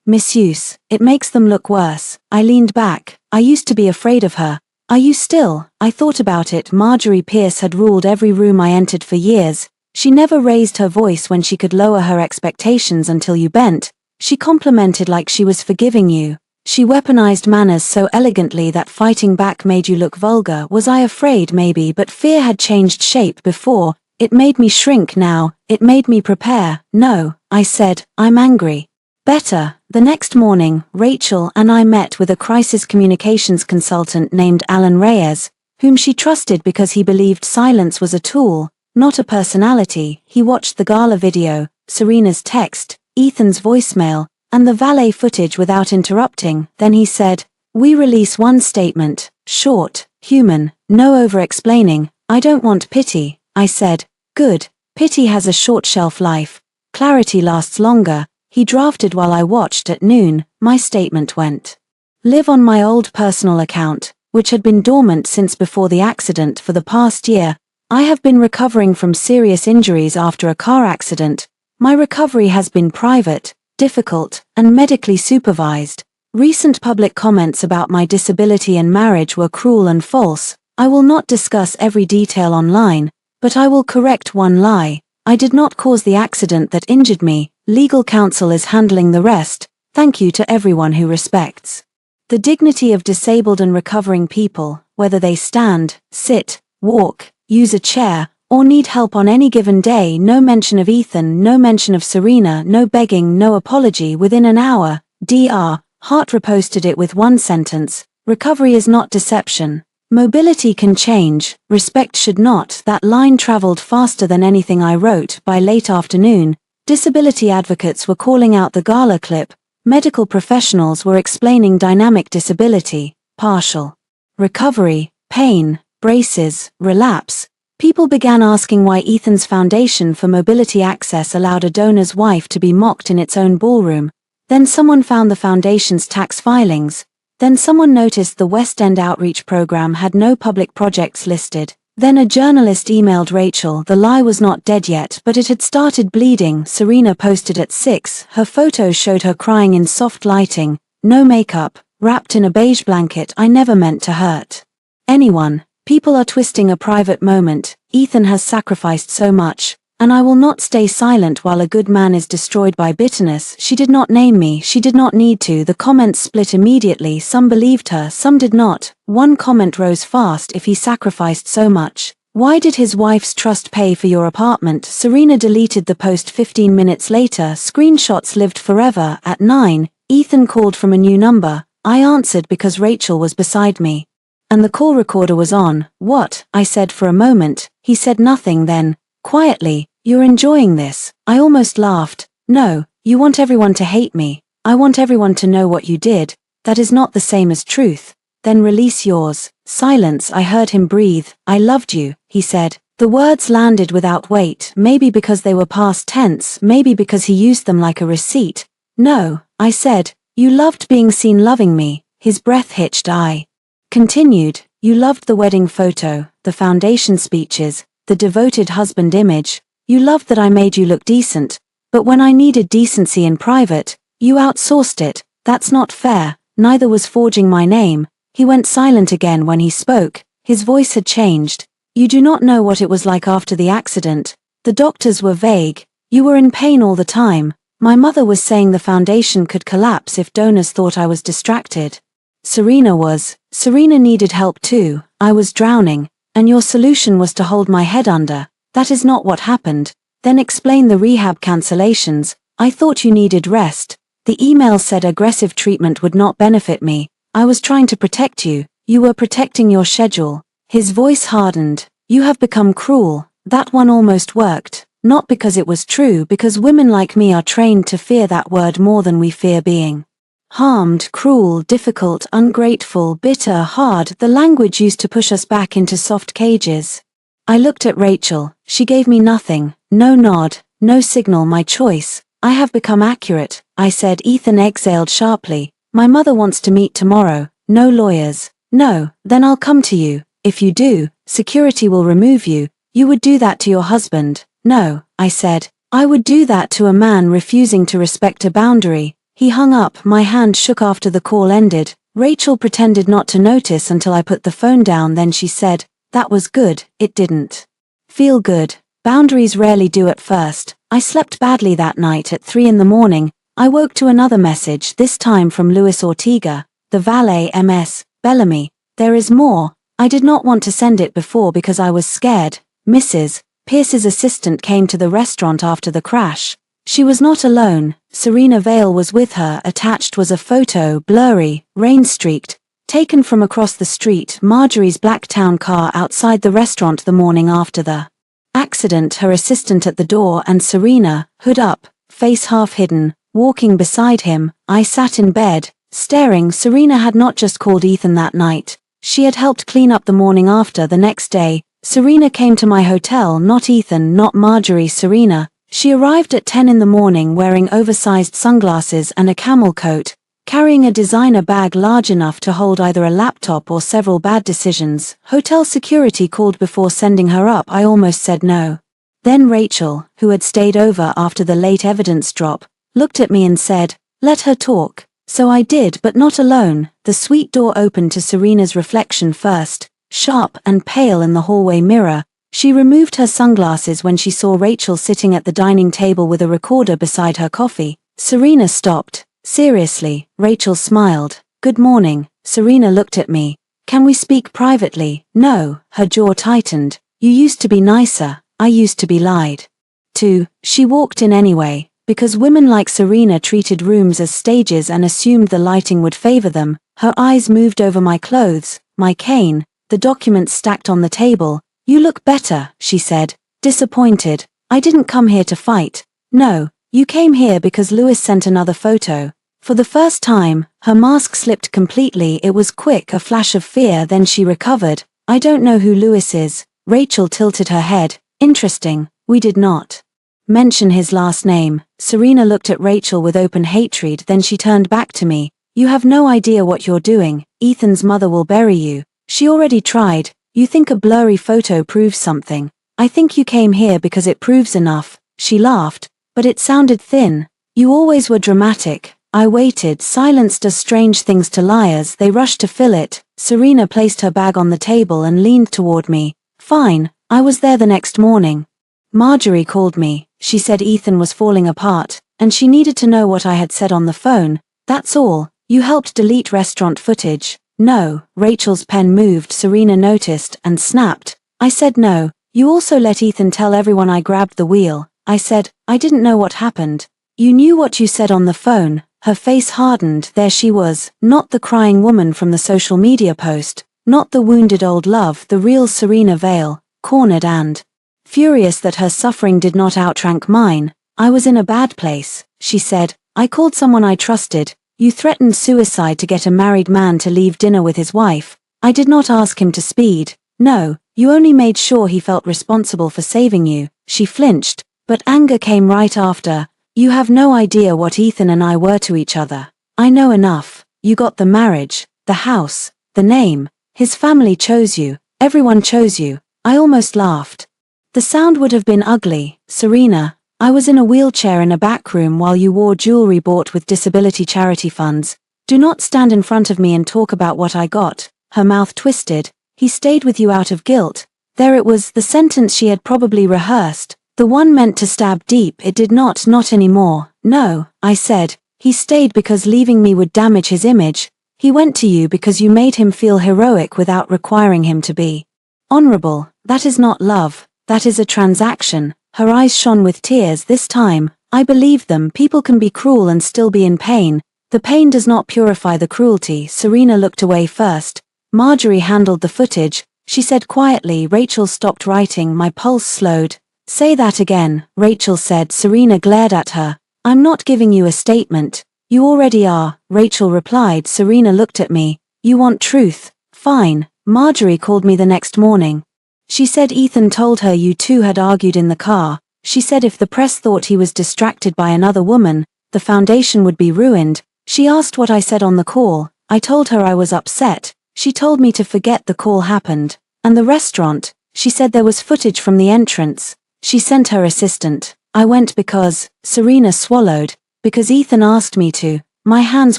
misuse. It makes them look worse. I leaned back. I used to be afraid of her. Are you still? I thought about it. Marjorie Pierce had ruled every room I entered for years. She never raised her voice when she could lower her expectations until you bent. She complimented like she was forgiving you. She weaponized manners so elegantly that fighting back made you look vulgar. Was I afraid? Maybe, but fear had changed shape before. It made me shrink now. It made me prepare. No, I said, I'm angry. Better. The next morning, Rachel and I met with a crisis communications consultant named Alan Reyes, whom she trusted because he believed silence was a tool, not a personality. He watched the gala video, Serena's text, Ethan's voicemail, and the valet footage without interrupting. Then he said, "We release one statement, short, human, no over-explaining. I don't want pity." I said, "Good. Pity has a short shelf life. Clarity lasts longer." He drafted while I watched. At noon, my statement went live on my old personal account, which had been dormant since before the accident. For the past year, I have been recovering from serious injuries after a car accident. My recovery has been private, difficult, and medically supervised. Recent public comments about my disability and marriage were cruel and false. I will not discuss every detail online, but I will correct one lie. I did not cause the accident that injured me. Legal counsel is handling the rest. Thank you to everyone who respects the dignity of disabled and recovering people, whether they stand, sit, walk, use a chair, or need help on any given day. No mention of Ethan, no mention of Serena, no begging, no apology. Within an hour, Dr. Hart reposted it with one sentence: recovery is not deception. Mobility can change, respect should not. That line traveled faster than anything I wrote. By late afternoon, disability advocates were calling out the gala clip. Medical professionals were explaining dynamic disability, partial recovery, pain, braces, relapse. People began asking why Ethan's Foundation for Mobility Access allowed a donor's wife to be mocked in its own ballroom. Then someone found the foundation's tax filings. Then someone noticed the West End outreach program had no public projects listed. Then a journalist emailed Rachel. The lie was not dead yet, but it had started bleeding. Serena posted at 6. Her photos showed her crying in soft lighting, no makeup, wrapped in a beige blanket. I never meant to hurt anyone. People are twisting a private moment. Ethan has sacrificed so much, and I will not stay silent while a good man is destroyed by bitterness. She did not name me. She did not need to. The comments split immediately. Some believed her, some did not. One comment rose fast: if he sacrificed so much, why did his wife's trust pay for your apartment? Serena deleted the post 15 minutes later. Screenshots lived forever. At 9, Ethan called from a new number. I answered because Rachel was beside me, and the call recorder was on. What? I said for a moment. He said nothing. Then, quietly, you're enjoying this. I almost laughed. No, you want everyone to hate me. I want everyone to know what you did. That is not the same as truth. Then release yours. Silence. I heard him breathe. I loved you, he said. The words landed without weight, maybe because they were past tense, maybe because he used them like a receipt. No, I said, you loved being seen loving me. His breath hitched. I continued, you loved the wedding photo, the foundation speeches, the devoted husband image. You loved that I made you look decent, but when I needed decency in private, you outsourced it. That's not fair. Neither was forging my name. He went silent again when he spoke. His voice had changed. You do not know what it was like after the accident. The doctors were vague. You were in pain all the time. My mother was saying the foundation could collapse if donors thought I was distracted. Serena needed help too. I was drowning, and your solution was to hold my head under. That is not what happened. Then explain the rehab cancellations. I thought you needed rest. The email said aggressive treatment would not benefit me. I was trying to protect you. You were protecting your schedule. His voice hardened. You have become cruel. That one almost worked. Not because it was true, because women like me are trained to fear that word more than we fear being harmed. Cruel, difficult, ungrateful, bitter, hard, the language used to push us back into soft cages. I looked at Rachel. She gave me nothing. No nod, no signal. My choice. I have become accurate, I said. Ethan exhaled sharply. My mother wants to meet tomorrow. No lawyers. No, then I'll come to you. If you do, security will remove you. You would do that to your husband. No, I said. I would do that to a man refusing to respect a boundary. He hung up. My hand shook after the call ended. Rachel pretended not to notice until I put the phone down. Then she said, that was good. It didn't feel good. Boundaries rarely do at first. I slept badly that night. At 3 in the morning, I woke to another message, this time from Luis Ortega, the valet MS, Bellamy. There is more. I did not want to send it before because I was scared. Mrs. Pierce's assistant came to the restaurant after the crash. She was not alone. Serena Vale was with her. Attached was a photo, blurry, rain-streaked, taken from across the street, Marjorie's black town car outside the restaurant the morning after the accident. Her assistant at the door and Serena, hood up, face half hidden, walking beside him. I sat in bed, staring. Serena had not just called Ethan that night. She had helped clean up the morning after. The next day, Serena came to my hotel, not Ethan, not Marjorie, Serena. She arrived at 10 in the morning wearing oversized sunglasses and a camel coat, carrying a designer bag large enough to hold either a laptop or several bad decisions. Hotel security called before sending her up. I almost said no. Then Rachel, who had stayed over after the late evidence drop, looked at me and said, "Let her talk." So I did, but not alone. The suite door opened to Serena's reflection first, sharp and pale in the hallway mirror. She removed her sunglasses when she saw Rachel sitting at the dining table with a recorder beside her coffee. Serena stopped. Seriously, Rachel smiled. "Good morning." Serena looked at me. "Can we speak privately?" "No." Her jaw tightened. "You used to be nicer. I used to be lied to." She walked in anyway, because women like Serena treated rooms as stages and assumed the lighting would favor them. Her eyes moved over my clothes, my cane, the documents stacked on the table. "You look better," she said, disappointed. "I didn't come here to fight." "No, you came here because Louis sent another photo." For the first time, her mask slipped completely. It was quick, a flash of fear, then she recovered. "I don't know who Louis is." Rachel tilted her head. "Interesting, we did not mention his last name." Serena looked at Rachel with open hatred, then she turned back to me. "You have no idea what you're doing. Ethan's mother will bury you. She already tried. You think a blurry photo proves something. I think you came here because it proves enough." She laughed, but it sounded thin. "You always were dramatic." I waited. Silence does strange things to liars. They rushed to fill it. Serena placed her bag on the table and leaned toward me. "Fine, I was there the next morning. Marjorie called me. She said Ethan was falling apart, and she needed to know what I had said on the phone. That's all. You helped delete restaurant footage." "No." Rachel's pen moved. Serena noticed and snapped. "I said no. You also let Ethan tell everyone I grabbed the wheel." I said, "I didn't know what happened." "You knew what you said on the phone." Her face hardened. There she was, not the crying woman from the social media post, not the wounded old love, the real Serena Vale, cornered and furious that her suffering did not outrank mine. "I was in a bad place," she said. "I called someone I trusted. You threatened suicide to get a married man to leave dinner with his wife. I did not ask him to speed. No, you only made sure he felt responsible for saving you." She flinched, but anger came right after. "You have no idea what Ethan and I were to each other." "I know enough. You got the marriage, the house, the name. His family chose you. Everyone chose you." I almost laughed. "The sound would have been ugly, Serena. I was in a wheelchair in a back room while you wore jewelry bought with disability charity funds. Do not stand in front of me and talk about what I got." Her mouth twisted. "He stayed with you out of guilt." There it was, the sentence she had probably rehearsed. The one meant to stab deep. It did not anymore. "No," I said. "He stayed because leaving me would damage his image. He went to you because you made him feel heroic without requiring him to be honorable. That is not love. That is a transaction." Her eyes shone with tears this time. I believed them. People can be cruel and still be in pain. The pain does not purify the cruelty. Serena looked away first. Marjorie handled the footage. She said quietly. Rachel stopped writing. My pulse slowed. "Say that again," Rachel said. Serena glared at her. "I'm not giving you a statement. You already are," Rachel replied. Serena looked at me. "You want truth? Fine." Marjorie called me the next morning. She said Ethan told her you two had argued in the car. She said if the press thought he was distracted by another woman, the foundation would be ruined. She asked what I said on the call. I told her I was upset. She told me to forget the call happened. And the restaurant, she said there was footage from the entrance. She sent her assistant. I went because, Serena swallowed, because Ethan asked me to. My hands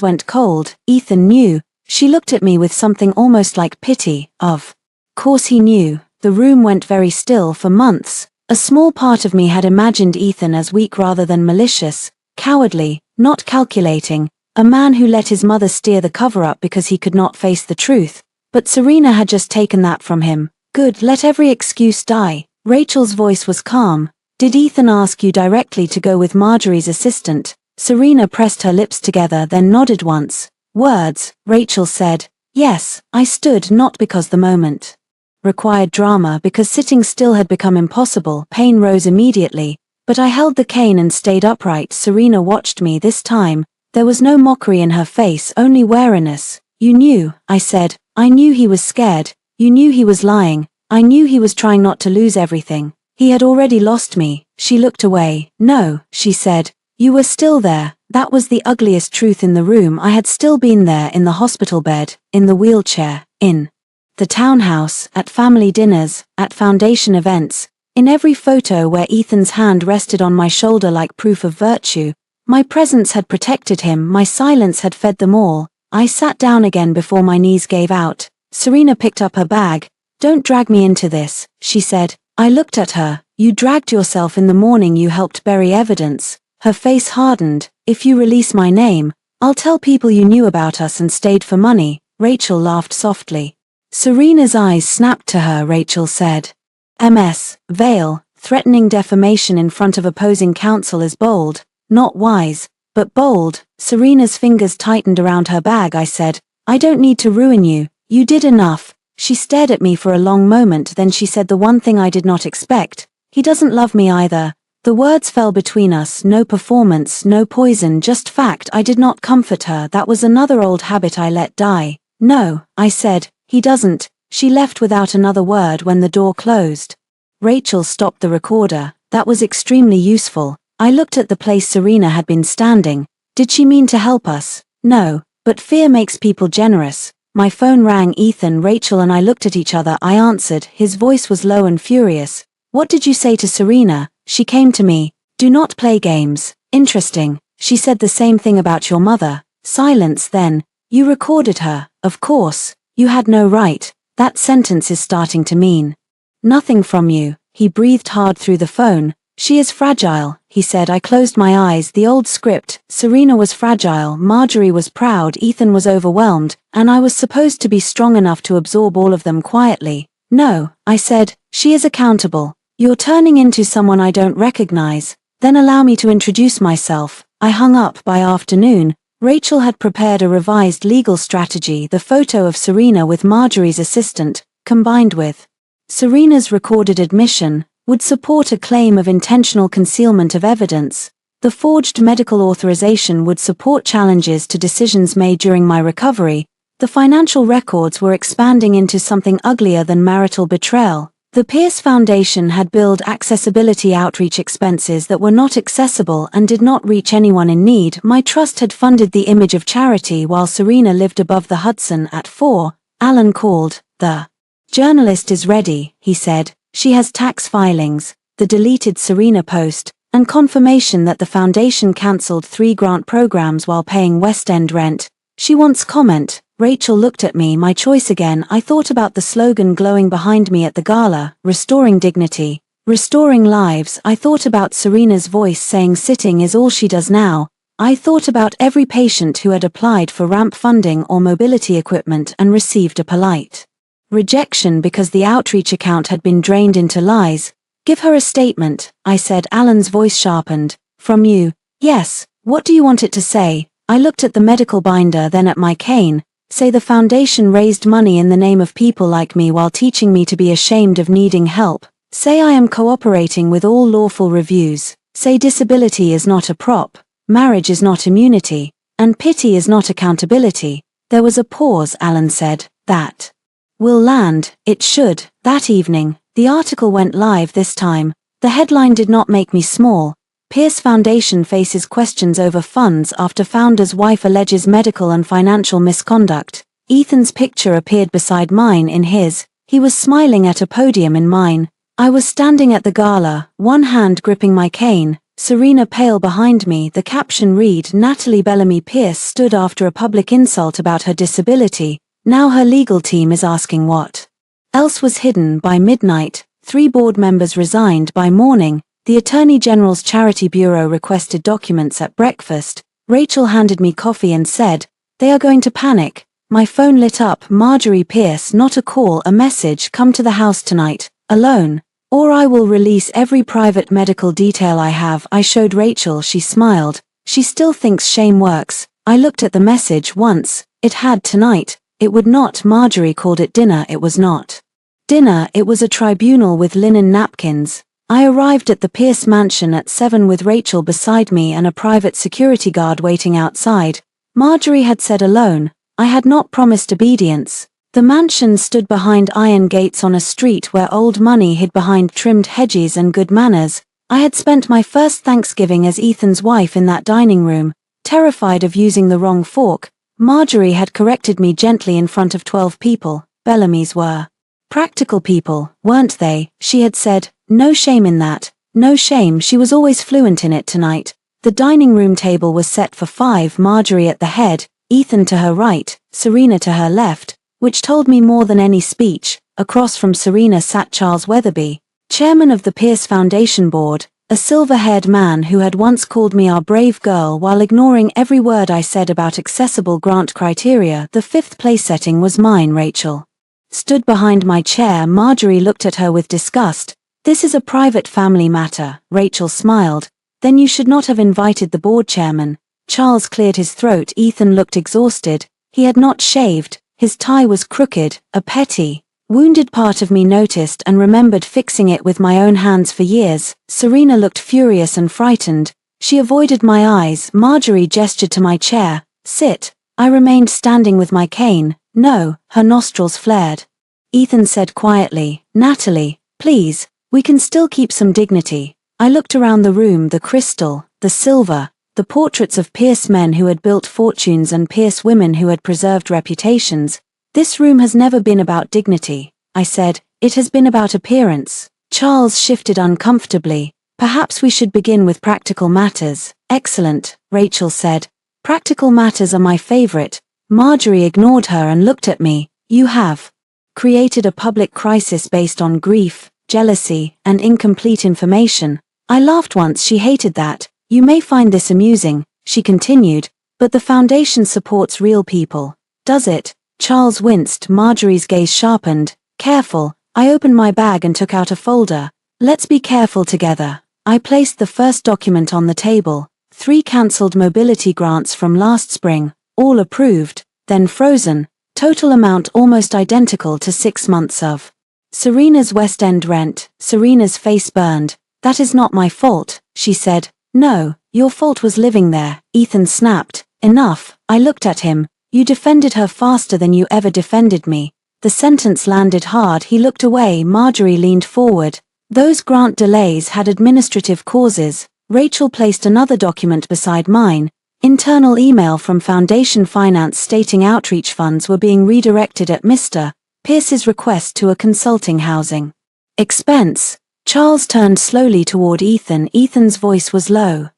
went cold. Ethan knew. She looked at me with something almost like pity. Of course he knew. The room went very still for months. A small part of me had imagined Ethan as weak rather than malicious, cowardly, not calculating, a man who let his mother steer the cover-up because he could not face the truth. But Serena had just taken that from him. Good, let every excuse die. Rachel's voice was calm. Did Ethan ask you directly to go with Marjorie's assistant? Serena pressed her lips together then nodded once. Words, Rachel said. Yes, I stood not because the moment required drama because sitting still had become impossible. Pain rose immediately, but I held the cane and stayed upright. Serena watched me this time. There was no mockery in her face, only wariness. You knew, I said. I knew he was scared. You knew he was lying. I knew he was trying not to lose everything. He had already lost me. She looked away. No, she said. You were still there. That was the ugliest truth in the room. I had still been there, in the hospital bed, in the wheelchair, in the townhouse, at family dinners, at foundation events, in every photo where Ethan's hand rested on my shoulder like proof of virtue. My presence had protected him, my silence had fed them all. I sat down again before my knees gave out. Serena picked up her bag. Don't drag me into this, she said. I looked at her. You dragged yourself in the morning, you helped bury evidence. Her face hardened. If you release my name, I'll tell people you knew about us and stayed for money. Rachel laughed softly. Serena's eyes snapped to her. Rachel said. Ms. Vale, threatening defamation in front of opposing counsel is bold, not wise, but bold. Serena's fingers tightened around her bag. I said, I don't need to ruin you. You did enough. She stared at me for a long moment, then she said the one thing I did not expect. He doesn't love me either. The words fell between us, no performance, no poison, just fact. I did not comfort her. That was another old habit I let die. No, I said, he doesn't. She left without another word when the door closed. Rachel stopped the recorder. That was extremely useful. I looked at the place Serena had been standing. Did she mean to help us? No, but fear makes people generous. My phone rang. Ethan, Rachel and I looked at each other. I answered. His voice was low and furious. What did you say to Serena? She came to me. Do not play games. Interesting. She said the same thing about your mother. Silence. Then, you recorded her. Of course. You had no right. That sentence is starting to mean nothing from you. He breathed hard through the phone. She is fragile, he said. I closed my eyes. The old script. Serena was fragile, Marjorie was proud, Ethan was overwhelmed, and I was supposed to be strong enough to absorb all of them quietly. No, I said, she is accountable. You're turning into someone I don't recognize. Then allow me to introduce myself. I hung up. By afternoon, Rachel had prepared a revised legal strategy. The photo of Serena with Marjorie's assistant, combined with Serena's recorded admission, would support a claim of intentional concealment of evidence. The forged medical authorization would support challenges to decisions made during my recovery. The financial records were expanding into something uglier than marital betrayal. The Pierce Foundation had billed accessibility outreach expenses that were not accessible and did not reach anyone in need. My trust had funded the image of charity while Serena lived above the Hudson at 4. Alan called. The journalist is ready, he said. She has tax filings, the deleted Serena post, and confirmation that the foundation cancelled 3 grant programs while paying West End rent. She wants comment. Rachel looked at me. My choice again. I thought about the slogan glowing behind me at the gala, restoring dignity, restoring lives. I thought about Serena's voice saying sitting is all she does now. I thought about every patient who had applied for ramp funding or mobility equipment and received a polite rejection because the outreach account had been drained into lies. Give her a statement, I said. Alan's voice sharpened. From you? Yes. What do you want it to say? I looked at the medical binder, then at my cane. Say the foundation raised money in the name of people like me while teaching me to be ashamed of needing help. Say I am cooperating with all lawful reviews. Say disability is not a prop, marriage is not immunity, and pity is not accountability. There was a pause. Alan said, that will land. It should. That evening, the article went live this time. The headline did not make me small. Pierce Foundation faces questions over funds after founder's wife alleges medical and financial misconduct. Ethan's picture appeared beside mine in his. He was smiling at a podium in mine. I was standing at the gala, one hand gripping my cane, Serena pale behind me. The caption read, Natalie Bellamy Pierce stood after a public insult about her disability. Now her legal team is asking what else was hidden. By midnight, 3 board members resigned. By morning, the Attorney General's Charity Bureau requested documents at breakfast. Rachel handed me coffee and said, "They are going to panic." My phone lit up. "Marjorie Pierce, not a call, a message. Come to the house tonight, alone, or I will release every private medical detail I have." I showed Rachel. She smiled. She still thinks shame works. I looked at the message once. It had tonight. It would not. Marjorie called it dinner. It was not dinner. It was a tribunal with linen napkins. I arrived at the Pierce mansion at 7 with Rachel beside me and a private security guard waiting outside. Marjorie had said alone. I had not promised obedience. The mansion stood behind iron gates on a street where old money hid behind trimmed hedges and good manners. I had spent my first Thanksgiving as Ethan's wife in that dining room, terrified of using the wrong fork. Marjorie had corrected me gently in front of 12 people. Bellamy's were practical people, weren't they? She had said, "No shame in that, no shame." She was always fluent in it tonight. The dining room table was set for 5, Marjorie at the head, Ethan to her right, Serena to her left, which told me more than any speech. Across from Serena sat Charles Weatherby, chairman of the Pierce Foundation Board, a silver-haired man who had once called me our brave girl while ignoring every word I said about accessible grant criteria. The 5th place setting was mine. Rachel stood behind my chair. Marjorie looked at her with disgust. "This is a private family matter." Rachel smiled. "Then you should not have invited the board chairman." Charles cleared his throat. Ethan looked exhausted. He had not shaved. His tie was crooked. A petty, wounded part of me noticed and remembered fixing it with my own hands for years. Serena looked furious and frightened. She avoided my eyes. Marjorie gestured to my chair. "Sit." I remained standing with my cane. "No." Her nostrils flared. Ethan said quietly, "Natalie, please, we can still keep some dignity." I looked around the room. The crystal, the silver, the portraits of Pierce men who had built fortunes and Pierce women who had preserved reputations. "This room has never been about dignity," I said. "It has been about appearance." Charles shifted uncomfortably. "Perhaps we should begin with practical matters." "Excellent," Rachel said. "Practical matters are my favorite." Marjorie ignored her and looked at me. "You have created a public crisis based on grief, jealousy, and incomplete information." I laughed once. She hated that. "You may find this amusing," she continued, "but the foundation supports real people." "Does it?" Charles winced. Marjorie's gaze sharpened. "Careful." I opened my bag and took out a folder. "Let's be careful together." I placed the first document on the table. 3 cancelled mobility grants from last spring, all approved, then frozen, total amount almost identical to 6 months of Serena's West End rent. Serena's face burned. "That is not my fault," she said. "No, your fault was living there." Ethan snapped. "Enough." I looked at him. "You defended her faster than you ever defended me." The sentence landed hard. He looked away. Marjorie leaned forward. "Those grant delays had administrative causes." Rachel placed another document beside mine. Internal email from Foundation Finance stating outreach funds were being redirected at Mr. Pierce's request to a consulting housing expense. Charles turned slowly toward Ethan. Ethan's voice was low.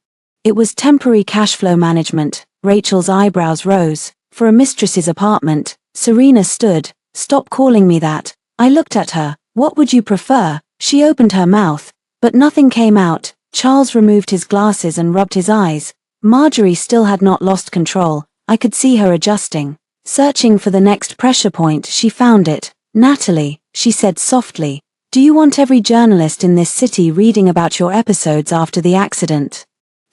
"It was temporary cash flow management." Rachel's eyebrows rose. "For a mistress's apartment." Serena stood. "Stop calling me that." I looked at her. "What would you prefer?" She opened her mouth, but nothing came out. Charles removed his glasses and rubbed his eyes. Marjorie still had not lost control. I could see her adjusting. Searching for the next pressure point, she found it. "Natalie," she said softly, "do you want every journalist in this city reading about your episodes after the accident?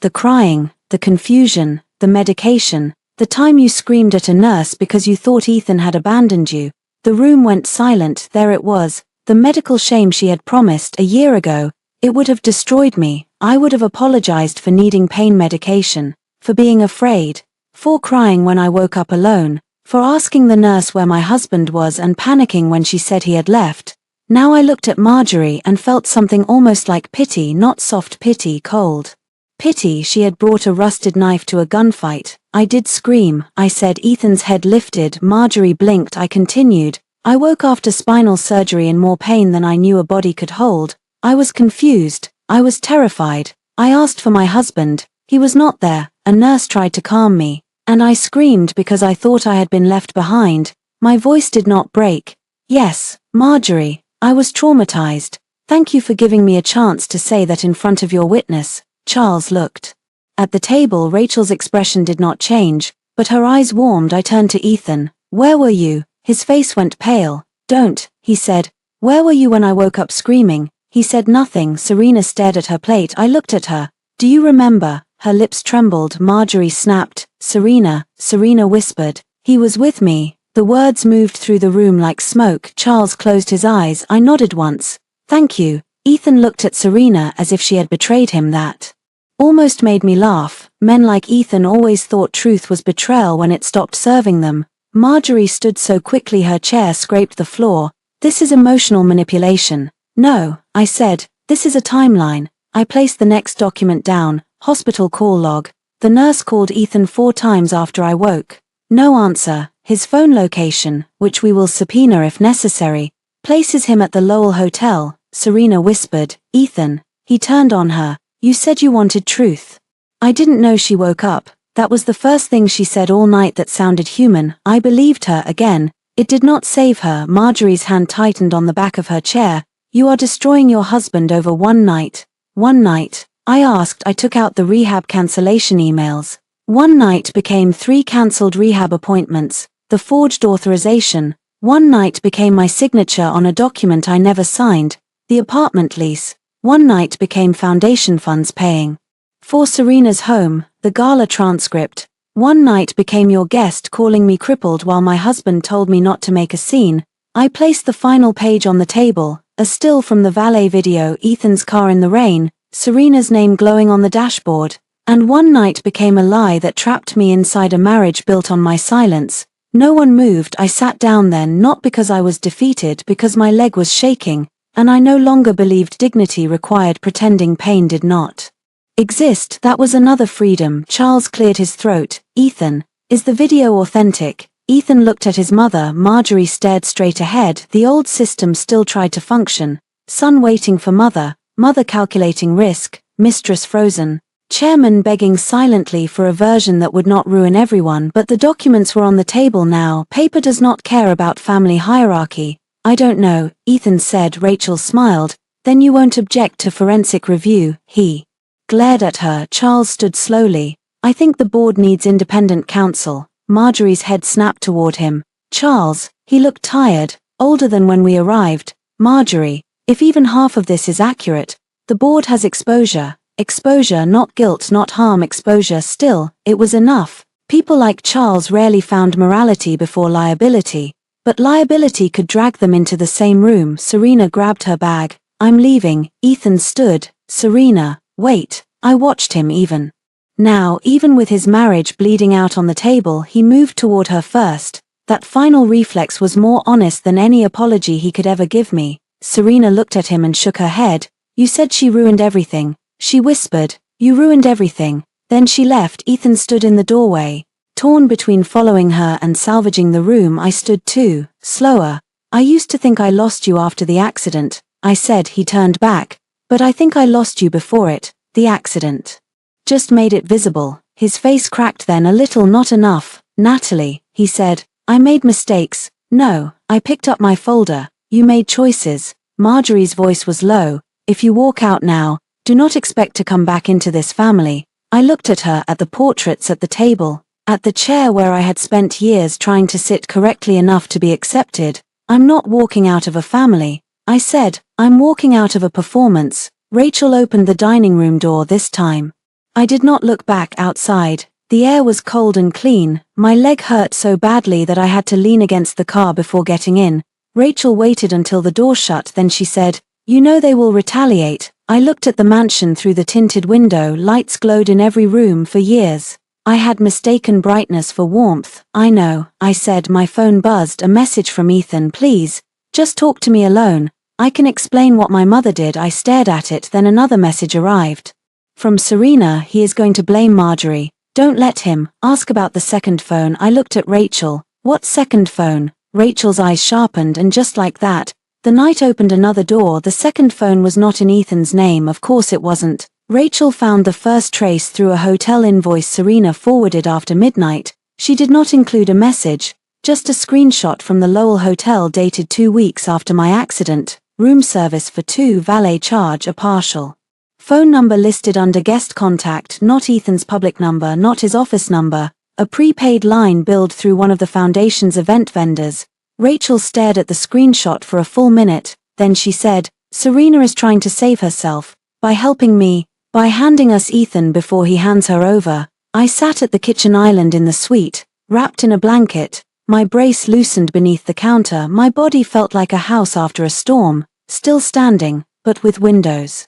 The crying, the confusion, the medication, the time you screamed at a nurse because you thought Ethan had abandoned you." The room went silent. There it was, the medical shame she had promised a year ago. It would have destroyed me. I would have apologized for needing pain medication, for being afraid, for crying when I woke up alone, for asking the nurse where my husband was and panicking when she said he had left. Now I looked at Marjorie and felt something almost like pity, not soft pity, cold pity. She had brought a rusted knife to a gunfight. "I did scream," I said. Ethan's head lifted. Marjorie blinked. I continued. "I woke after spinal surgery in more pain than I knew a body could hold. I was confused. I was terrified. I asked for my husband. He was not there. A nurse tried to calm me. And I screamed because I thought I had been left behind." My voice did not break. "Yes, Marjorie, I was traumatized. Thank you for giving me a chance to say that in front of your witness." Charles looked At the table, Rachel's expression did not change, but her eyes warmed. I turned to Ethan. "Where were you?" His face went pale. "Don't," he said. "Where were you when I woke up screaming?" He said nothing. Serena stared at her plate. I looked at her. "Do you remember?" Her lips trembled. Marjorie snapped. "Serena," Serena whispered. "He was with me." The words moved through the room like smoke. Charles closed his eyes. I nodded once. "Thank you." Ethan looked at Serena as if she had betrayed him. That almost made me laugh. Men like Ethan always thought truth was betrayal when it stopped serving them. Marjorie stood so quickly her chair scraped the floor. "This is emotional manipulation." "No," I said. "This is a timeline." I placed the next document down. Hospital call log. The nurse called Ethan 4 times after I woke. No answer. His phone location, which we will subpoena if necessary, places him at the Lowell Hotel. Serena whispered. "Ethan." He turned on her. "You said you wanted truth." I didn't know she woke up. That was the first thing she said all night that sounded human. I believed her again. It did not save her. Marjorie's hand tightened on the back of her chair. "You are destroying your husband over one night." "One night?" I asked. I took out the rehab cancellation emails. One night became 3 cancelled rehab appointments, the forged authorization. One night became my signature on a document I never signed, the apartment lease. One night became foundation funds paying for Serena's home, the gala transcript. One night became your guest calling me crippled while my husband told me not to make a scene. I placed the final page on the table, a still from the valet video, Ethan's car in the rain, Serena's name glowing on the dashboard. And one night became a lie that trapped me inside a marriage built on my silence. No one moved. I sat down then, not because I was defeated, because my leg was shaking, and I no longer believed dignity required pretending pain did not exist. That was another freedom. Charles cleared his throat. "Ethan, is the video authentic?" Ethan looked at his mother. Marjorie stared straight ahead. The old system still tried to function. Son waiting for mother, mother calculating risk, mistress frozen, chairman begging silently for a version that would not ruin everyone. But the documents were on the table now. Paper does not care about family hierarchy. "I don't know," Ethan said. Rachel smiled. "Then you won't object to forensic review?" He glared at her. Charles stood slowly. "I think the board needs independent counsel." Marjorie's head snapped toward him. "Charles," he looked tired, older than when we arrived. "Marjorie, if even half of this is accurate, the board has exposure. Exposure, not guilt, not harm, exposure. Still, it was enough. People like Charles rarely found morality before liability. But liability could drag them into the same room. Serena grabbed her bag. "I'm leaving." Ethan stood. "Serena, wait." I watched him. Even with his marriage bleeding out on the table, he moved toward her first. That final reflex was more honest than any apology he could ever give me. Serena looked at him and shook her head. "You said she ruined everything." She whispered. "You ruined everything." Then she left. Ethan stood in the doorway, torn between following her and salvaging the room. I stood too, slower. "I used to think I lost you after the accident," I said. He turned back. "But I think I lost you before it. The accident just made it visible." His face cracked then a little. "Not enough, Natalie," he said. "I made mistakes." "No." I picked up my folder. "You made choices." Marjorie's voice was low. "If you walk out now, do not expect to come back into this family." I looked at her, at the portraits at the table, at the chair where I had spent years trying to sit correctly enough to be accepted. "I'm not walking out of a family," I said. "I'm walking out of a performance." Rachel opened the dining room door this time. I did not look back. Outside, the air was cold and clean. My leg hurt so badly that I had to lean against the car before getting in. Rachel waited until the door shut, then she said, "You know they will retaliate." I looked at the mansion through the tinted window. Lights glowed in every room. For years I had mistaken brightness for warmth. "I know," I said. My phone buzzed. A message from Ethan. "Please, just talk to me alone. I can explain what my mother did." I stared at it. Then another message arrived. From Serena. "He is going to blame Marjorie. Don't let him. Ask about the second phone." I looked at Rachel. "What second phone?" Rachel's eyes sharpened, and just like that, the night opened another door. The second phone was not in Ethan's name. Of course it wasn't. Rachel found the first trace through a hotel invoice Serena forwarded after midnight. She did not include a message, just a screenshot from the Lowell Hotel dated 2 weeks after my accident. "Room service for 2, valet charge a partial Phone number listed under guest contact, not Ethan's public number, not his office number. A prepaid line billed through one of the foundation's event vendors. Rachel stared at the screenshot for a full minute, then she said, "Serena is trying to save herself. By helping me, by handing us Ethan before he hands her over." I sat at the kitchen island in the suite, wrapped in a blanket, my brace loosened beneath the counter. My body felt like a house after a storm, still standing, but with windows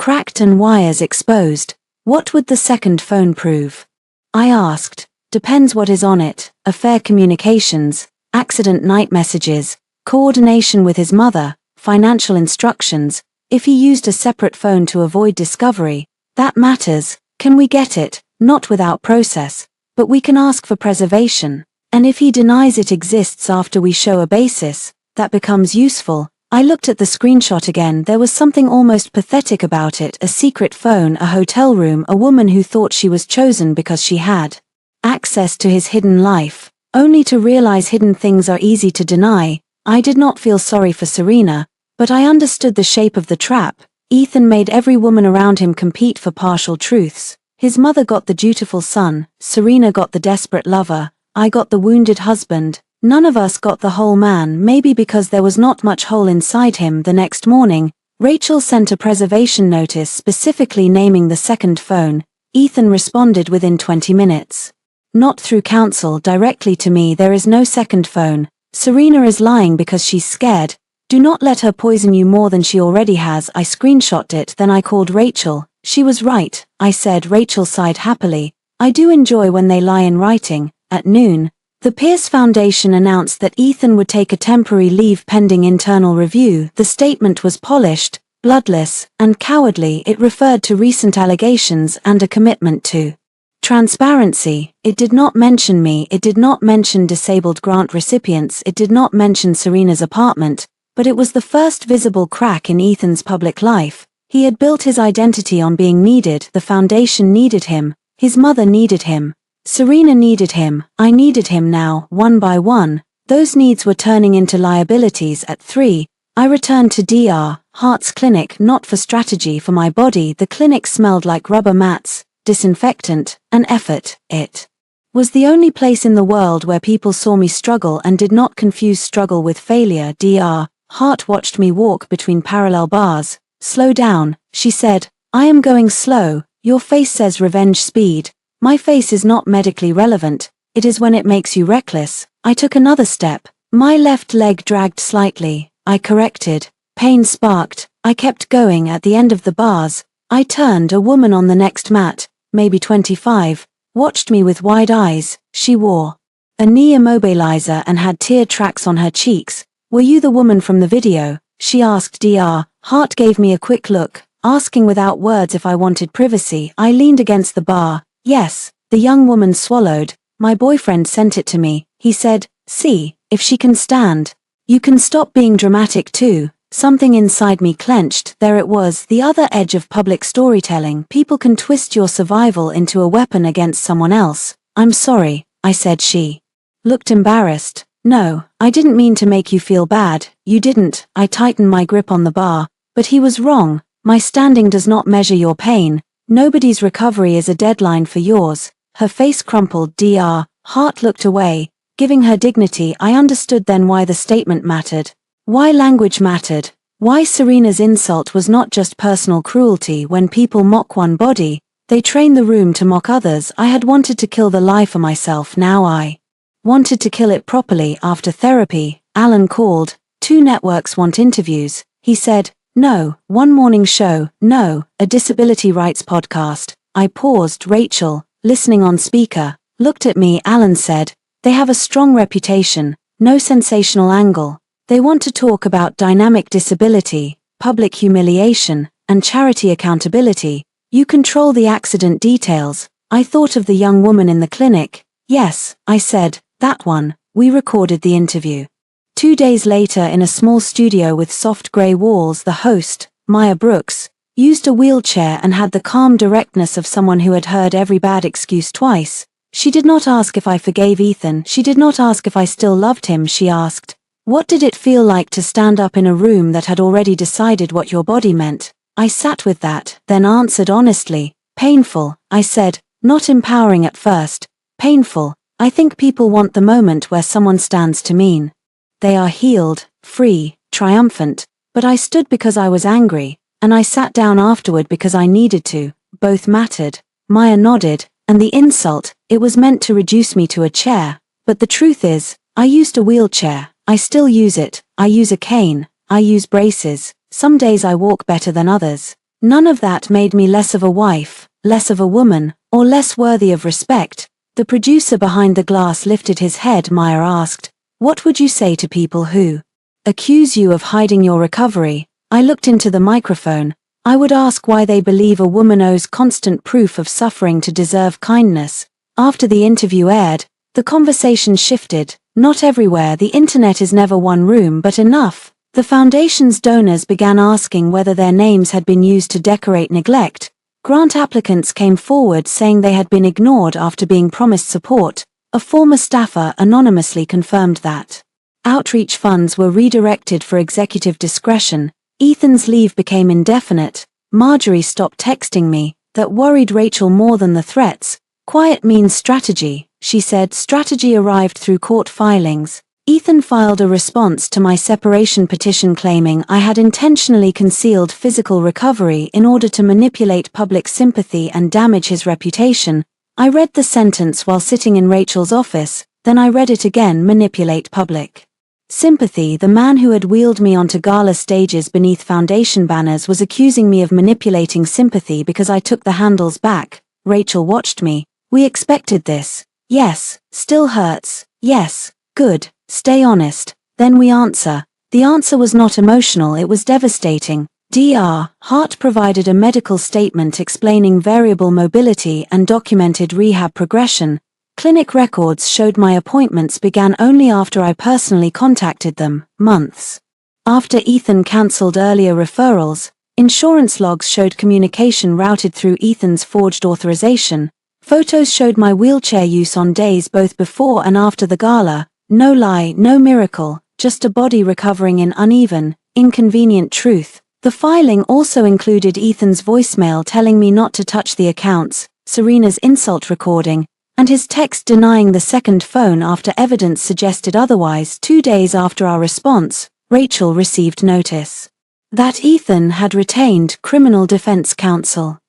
cracked and wires exposed. What would the second phone prove? I asked. Depends what is on it. Affair communications, accident night messages, coordination with his mother, financial instructions. If he used a separate phone to avoid discovery, that matters. Can we get it? Not without process, but we can ask for preservation. And if he denies it exists after we show a basis, that becomes useful. I looked at the screenshot again. There was something almost pathetic about it. A secret phone, a hotel room, a woman who thought she was chosen because she had access to his hidden life, only to realize hidden things are easy to deny. I did not feel sorry for Serena, but I understood the shape of the trap. Ethan made every woman around him compete for partial truths. His mother got the dutiful son, Serena got the desperate lover, I got the wounded husband. None of us got the whole man, maybe because there was not much hole inside him. The next morning, Rachel sent a preservation notice specifically naming the second phone. Ethan responded within 20 minutes. Not through counsel, directly to me. There is no second phone. Serena is lying because she's scared. Do not let her poison you more than she already has. I screenshotted it, then I called Rachel. She was right, I said. Rachel sighed happily. I do enjoy when they lie in writing. At noon, the Pierce Foundation announced that Ethan would take a temporary leave pending internal review. The statement was polished, bloodless, and cowardly. It referred to recent allegations and a commitment to transparency. It did not mention me, it did not mention disabled grant recipients, it did not mention Serena's apartment, but it was the first visible crack in Ethan's public life. He had built his identity on being needed. The foundation needed him, his mother needed him. Serena needed him, I needed him now. One by one, those needs were turning into liabilities. At 3, I returned to Dr. Hart's clinic, not for strategy for my body. The clinic smelled like rubber mats, disinfectant, and effort. It was the only place in the world where people saw me struggle and did not confuse struggle with failure. Dr. Hart watched me walk between parallel bars. Slow down, she said. I am going slow. Your face says revenge speed. My face is not medically relevant, it is when it makes you reckless. I took another step. My left leg dragged slightly. I corrected. Pain sparked. I kept going. At the end of the bars, I turned. A woman on the next mat, maybe 25, watched me with wide eyes. She wore a knee immobilizer and had tear tracks on her cheeks. Were you the woman from the video? She asked. Dr. Hart gave me a quick look, asking without words if I wanted privacy. I leaned against the bar. Yes, the young woman swallowed. My boyfriend sent it to me. He said, see, if she can stand. You can stop being dramatic too. Something inside me clenched. There it was, the other edge of public storytelling. People can twist your survival into a weapon against someone else. I'm sorry, I said. She looked embarrassed. No, I didn't mean to make you feel bad. You didn't. I tightened my grip on the bar. But he was wrong. My standing does not measure your pain. Nobody's recovery is a deadline for yours. Her face crumpled. Dr. Hart looked away, giving her dignity. I understood then why the statement mattered. Why language mattered. Why Serena's insult was not just personal cruelty. When people mock one body, they train the room to mock others. I had wanted to kill the lie for myself. Now I wanted to kill it properly. After therapy, Alan called. 2 networks want interviews. He said, no, one morning show, no, a disability rights podcast. I paused. Rachel, listening on speaker, looked at me. Alan said, they have a strong reputation, no sensational angle. They want to talk about dynamic disability, public humiliation, and charity accountability. You control the accident details. I thought of the young woman in the clinic. Yes, I said, that one. We recorded the interview. 2 days later, in a small studio with soft grey walls, the host, Maya Brooks, used a wheelchair and had the calm directness of someone who had heard every bad excuse twice. She did not ask if I forgave Ethan. She did not ask if I still loved him. She asked, what did it feel like to stand up in a room that had already decided what your body meant? I sat with that, then answered honestly. Painful, I said, not empowering at first. Painful. I think people want the moment where someone stands to mean they are healed, free, triumphant, but I stood because I was angry, and I sat down afterward because I needed to. Both mattered. Maya nodded, and the insult, it was meant to reduce me to a chair, but the truth is, I used a wheelchair, I still use it, I use a cane, I use braces, some days I walk better than others. None of that made me less of a wife, less of a woman, or less worthy of respect. The producer behind the glass lifted his head. Maya asked, "What would you say to people who accuse you of hiding your recovery?" I looked into the microphone. I would ask why they believe a woman owes constant proof of suffering to deserve kindness. After the interview aired, the conversation shifted. Not everywhere. The internet is never one room but enough. The foundation's donors began asking whether their names had been used to decorate neglect. Grant applicants came forward saying they had been ignored after being promised support. A former staffer anonymously confirmed that outreach funds were redirected for executive discretion. Ethan's leave became indefinite. Marjorie stopped texting me. That worried Rachel more than the threats. Quiet means strategy, she said. Strategy arrived through court filings. Ethan filed a response to my separation petition claiming I had intentionally concealed physical recovery in order to manipulate public sympathy and damage his reputation. I read the sentence while sitting in Rachel's office, then I read it again. Manipulate public sympathy. The man who had wheeled me onto gala stages beneath foundation banners was accusing me of manipulating sympathy because I took the handles back. Rachel watched me. We expected this. Yes. Still hurts. Yes. Good. Stay honest. Then we answer. The answer was not emotional, it was devastating. Dr. Hart provided a medical statement explaining variable mobility and documented rehab progression. Clinic records showed my appointments began only after I personally contacted them, months after Ethan cancelled earlier referrals. Insurance logs showed communication routed through Ethan's forged authorization. Photos showed my wheelchair use on days both before and after the gala. No lie, no miracle, just a body recovering in uneven, inconvenient truth. The filing also included Ethan's voicemail telling me not to touch the accounts, Serena's insult recording, and his text denying the second phone after evidence suggested otherwise. 2 days after our response, Rachel received notice that Ethan had retained criminal defense counsel.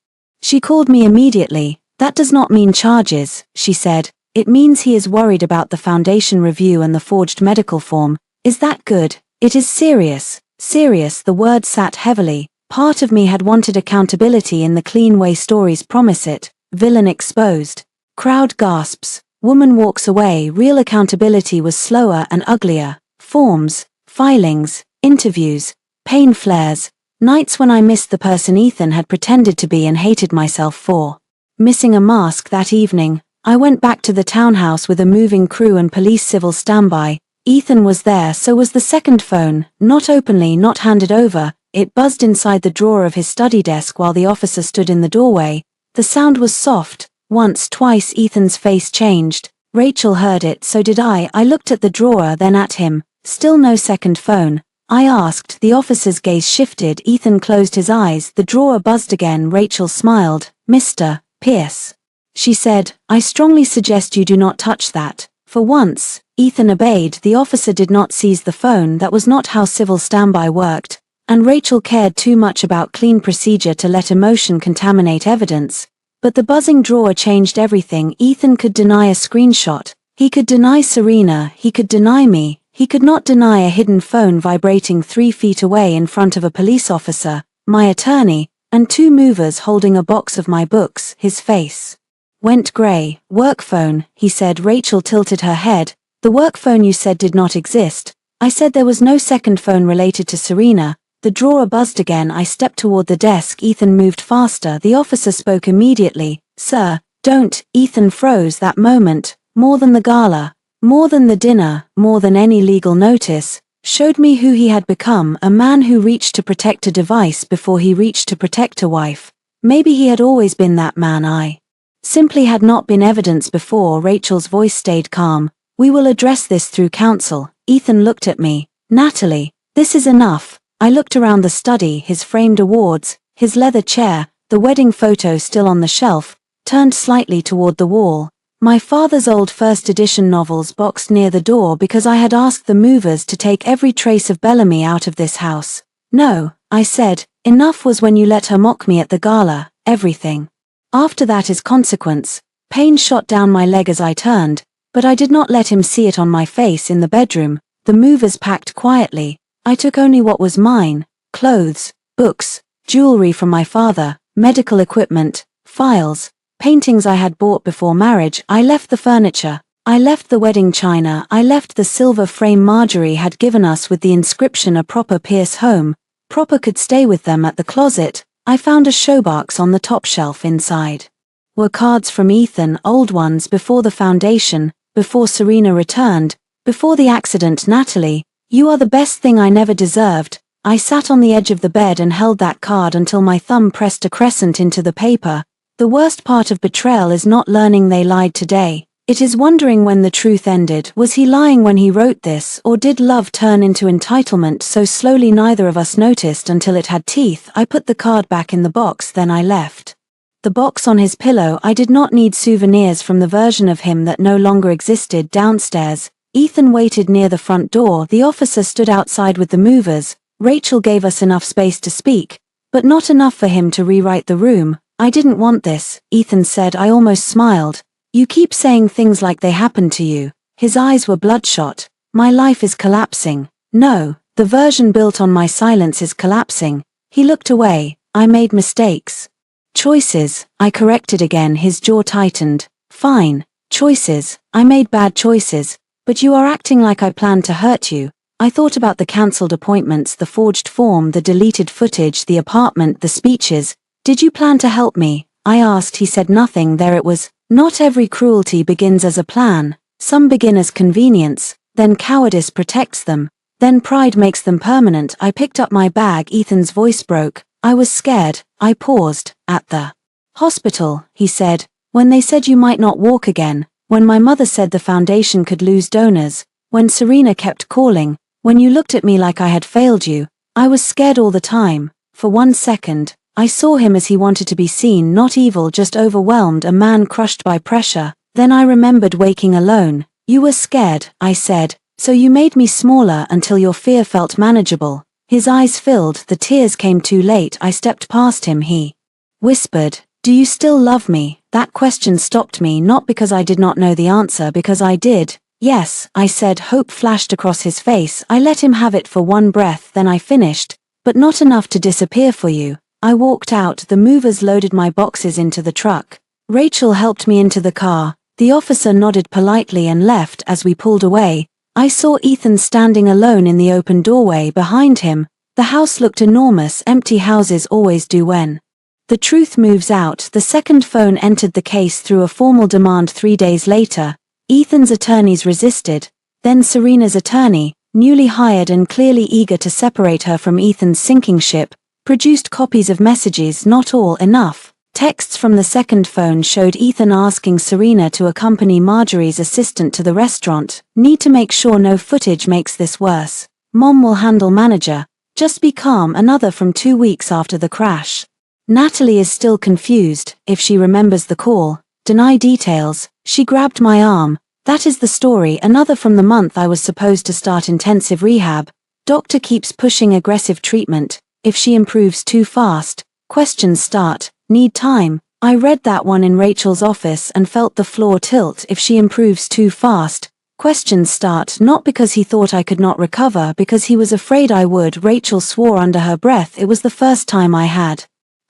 She called me immediately. "That does not mean charges," she said. "It means he is worried about the foundation review and the forged medical form." Is that good? It is serious. Serious. The word sat heavily. Part of me had wanted accountability in the clean way stories promise it. Villain exposed. Crowd gasps. Woman walks away. Real accountability was slower and uglier. Forms, filings, interviews, pain flares, nights when I missed the person Ethan had pretended to be and hated myself for. Missing a mask that evening, I went back to the townhouse with a moving crew and police civil standby. Ethan was there, so was the second phone, not openly, not handed over. It buzzed inside the drawer of his study desk while the officer stood in the doorway. The sound was soft. Once, twice Ethan's face changed. Rachel heard it, so did I. I looked at the drawer, then at him. Still no second phone. I asked. The officer's gaze shifted. Ethan closed his eyes. The drawer buzzed again. Rachel smiled. "Mr. Pierce," she said, "I strongly suggest you do not touch that." For once, Ethan obeyed. The officer did not seize the phone. That was not how civil standby worked. And Rachel cared too much about clean procedure to let emotion contaminate evidence. But the buzzing drawer changed everything. Ethan could deny a screenshot. He could deny Serena. He could deny me. He could not deny a hidden phone vibrating 3 feet away in front of a police officer, my attorney, and 2 movers holding a box of my books. His face went gray. "Work phone," he said. Rachel tilted her head. "The work phone you said did not exist." I said there was no second phone related to Serena. The drawer buzzed again. I stepped toward the desk. Ethan moved faster. The officer spoke immediately. "Sir, don't." Ethan froze. That moment, more than the gala, more than the dinner, more than any legal notice, showed me who he had become, a man who reached to protect a device before he reached to protect a wife. Maybe he had always been that man. I simply had not been evidence before. Rachel's voice stayed calm. "We will address this through counsel." Ethan looked at me. "Natalie, this is enough." I looked around the study, his framed awards, his leather chair, the wedding photo still on the shelf, turned slightly toward the wall. My father's old first edition novels boxed near the door because I had asked the movers to take every trace of Bellamy out of this house. No, I said, enough was when you let her mock me at the gala, everything. After that is consequence. Pain shot down my leg as I turned, but I did not let him see it on my face in the bedroom. The movers packed quietly. I took only what was mine: clothes, books, jewelry from my father, medical equipment, files, paintings I had bought before marriage. I left the furniture. I left the wedding china. I left the silver frame Marjorie had given us with the inscription "A proper Pierce home." Proper could stay with them at the closet. I found a showbox on the top shelf inside. Were cards from Ethan, old ones before the foundation, before Serena returned, before the accident. Natalie, you are the best thing I never deserved. I sat on the edge of the bed and held that card until my thumb pressed a crescent into the paper. The worst part of betrayal is not learning they lied today. It is wondering when the truth ended. Was he lying when he wrote this, or did love turn into entitlement so slowly neither of us noticed until it had teeth? I put the card back in the box, then I left the box on his pillow. I did not need souvenirs from the version of him that no longer existed. Downstairs, Ethan waited near the front door. The officer stood outside with the movers. Rachel gave us enough space to speak, but not enough for him to rewrite the room. I didn't want this, Ethan said. I almost smiled. You keep saying things like they happened to you. His eyes were bloodshot. My life is collapsing. No, the version built on my silence is collapsing. He looked away. I made mistakes. Choices, I corrected again. His jaw tightened. Fine. Choices, I made bad choices. But you are acting like I planned to hurt you. I thought about the cancelled appointments, the forged form, the deleted footage, the apartment, the speeches. Did you plan to help me? I asked. He said nothing. There it was. Not every cruelty begins as a plan. Some begin as convenience, then cowardice protects them, then pride makes them permanent. I picked up my bag. Ethan's voice broke. I was scared. I paused. At the hospital, he said, when they said you might not walk again, when my mother said the foundation could lose donors, when Serena kept calling, when you looked at me like I had failed you, I was scared all the time. For 1 second, I saw him as he wanted to be seen, not evil, just overwhelmed, a man crushed by pressure. Then I remembered waking alone. You were scared, I said, so you made me smaller until your fear felt manageable. His eyes filled, the tears came too late. I stepped past him. He whispered, "Do you still love me?" That question stopped me, not because I did not know the answer, because I did. Yes, I said. Hope flashed across his face. I let him have it for one breath, then I finished, but not enough to disappear for you. I walked out. The movers loaded my boxes into the truck. Rachel helped me into the car. The officer nodded politely and left. As we pulled away, I saw Ethan standing alone in the open doorway. Behind him, the house looked enormous. Empty houses always do when the truth moves out. The second phone entered the case through a formal demand 3 days later. Ethan's attorneys resisted. Then Serena's attorney, newly hired and clearly eager to separate her from Ethan's sinking ship, produced copies of messages. Not all enough. Texts from the second phone showed Ethan asking Serena to accompany Marjorie's assistant to the restaurant. Need to make sure no footage makes this worse. Mom will handle manager. Just be calm. Another from 2 weeks after the crash. Natalie is still confused. If she remembers the call, deny details. She grabbed my arm. That is the story. Another from the month I was supposed to start intensive rehab. Doctor keeps pushing aggressive treatment. If she improves too fast, questions start. Need time. I read that one in Rachel's office and felt the floor tilt. If she improves too fast, questions start. Not because he thought I could not recover, because he was afraid I would. Rachel swore under her breath. It was the first time I had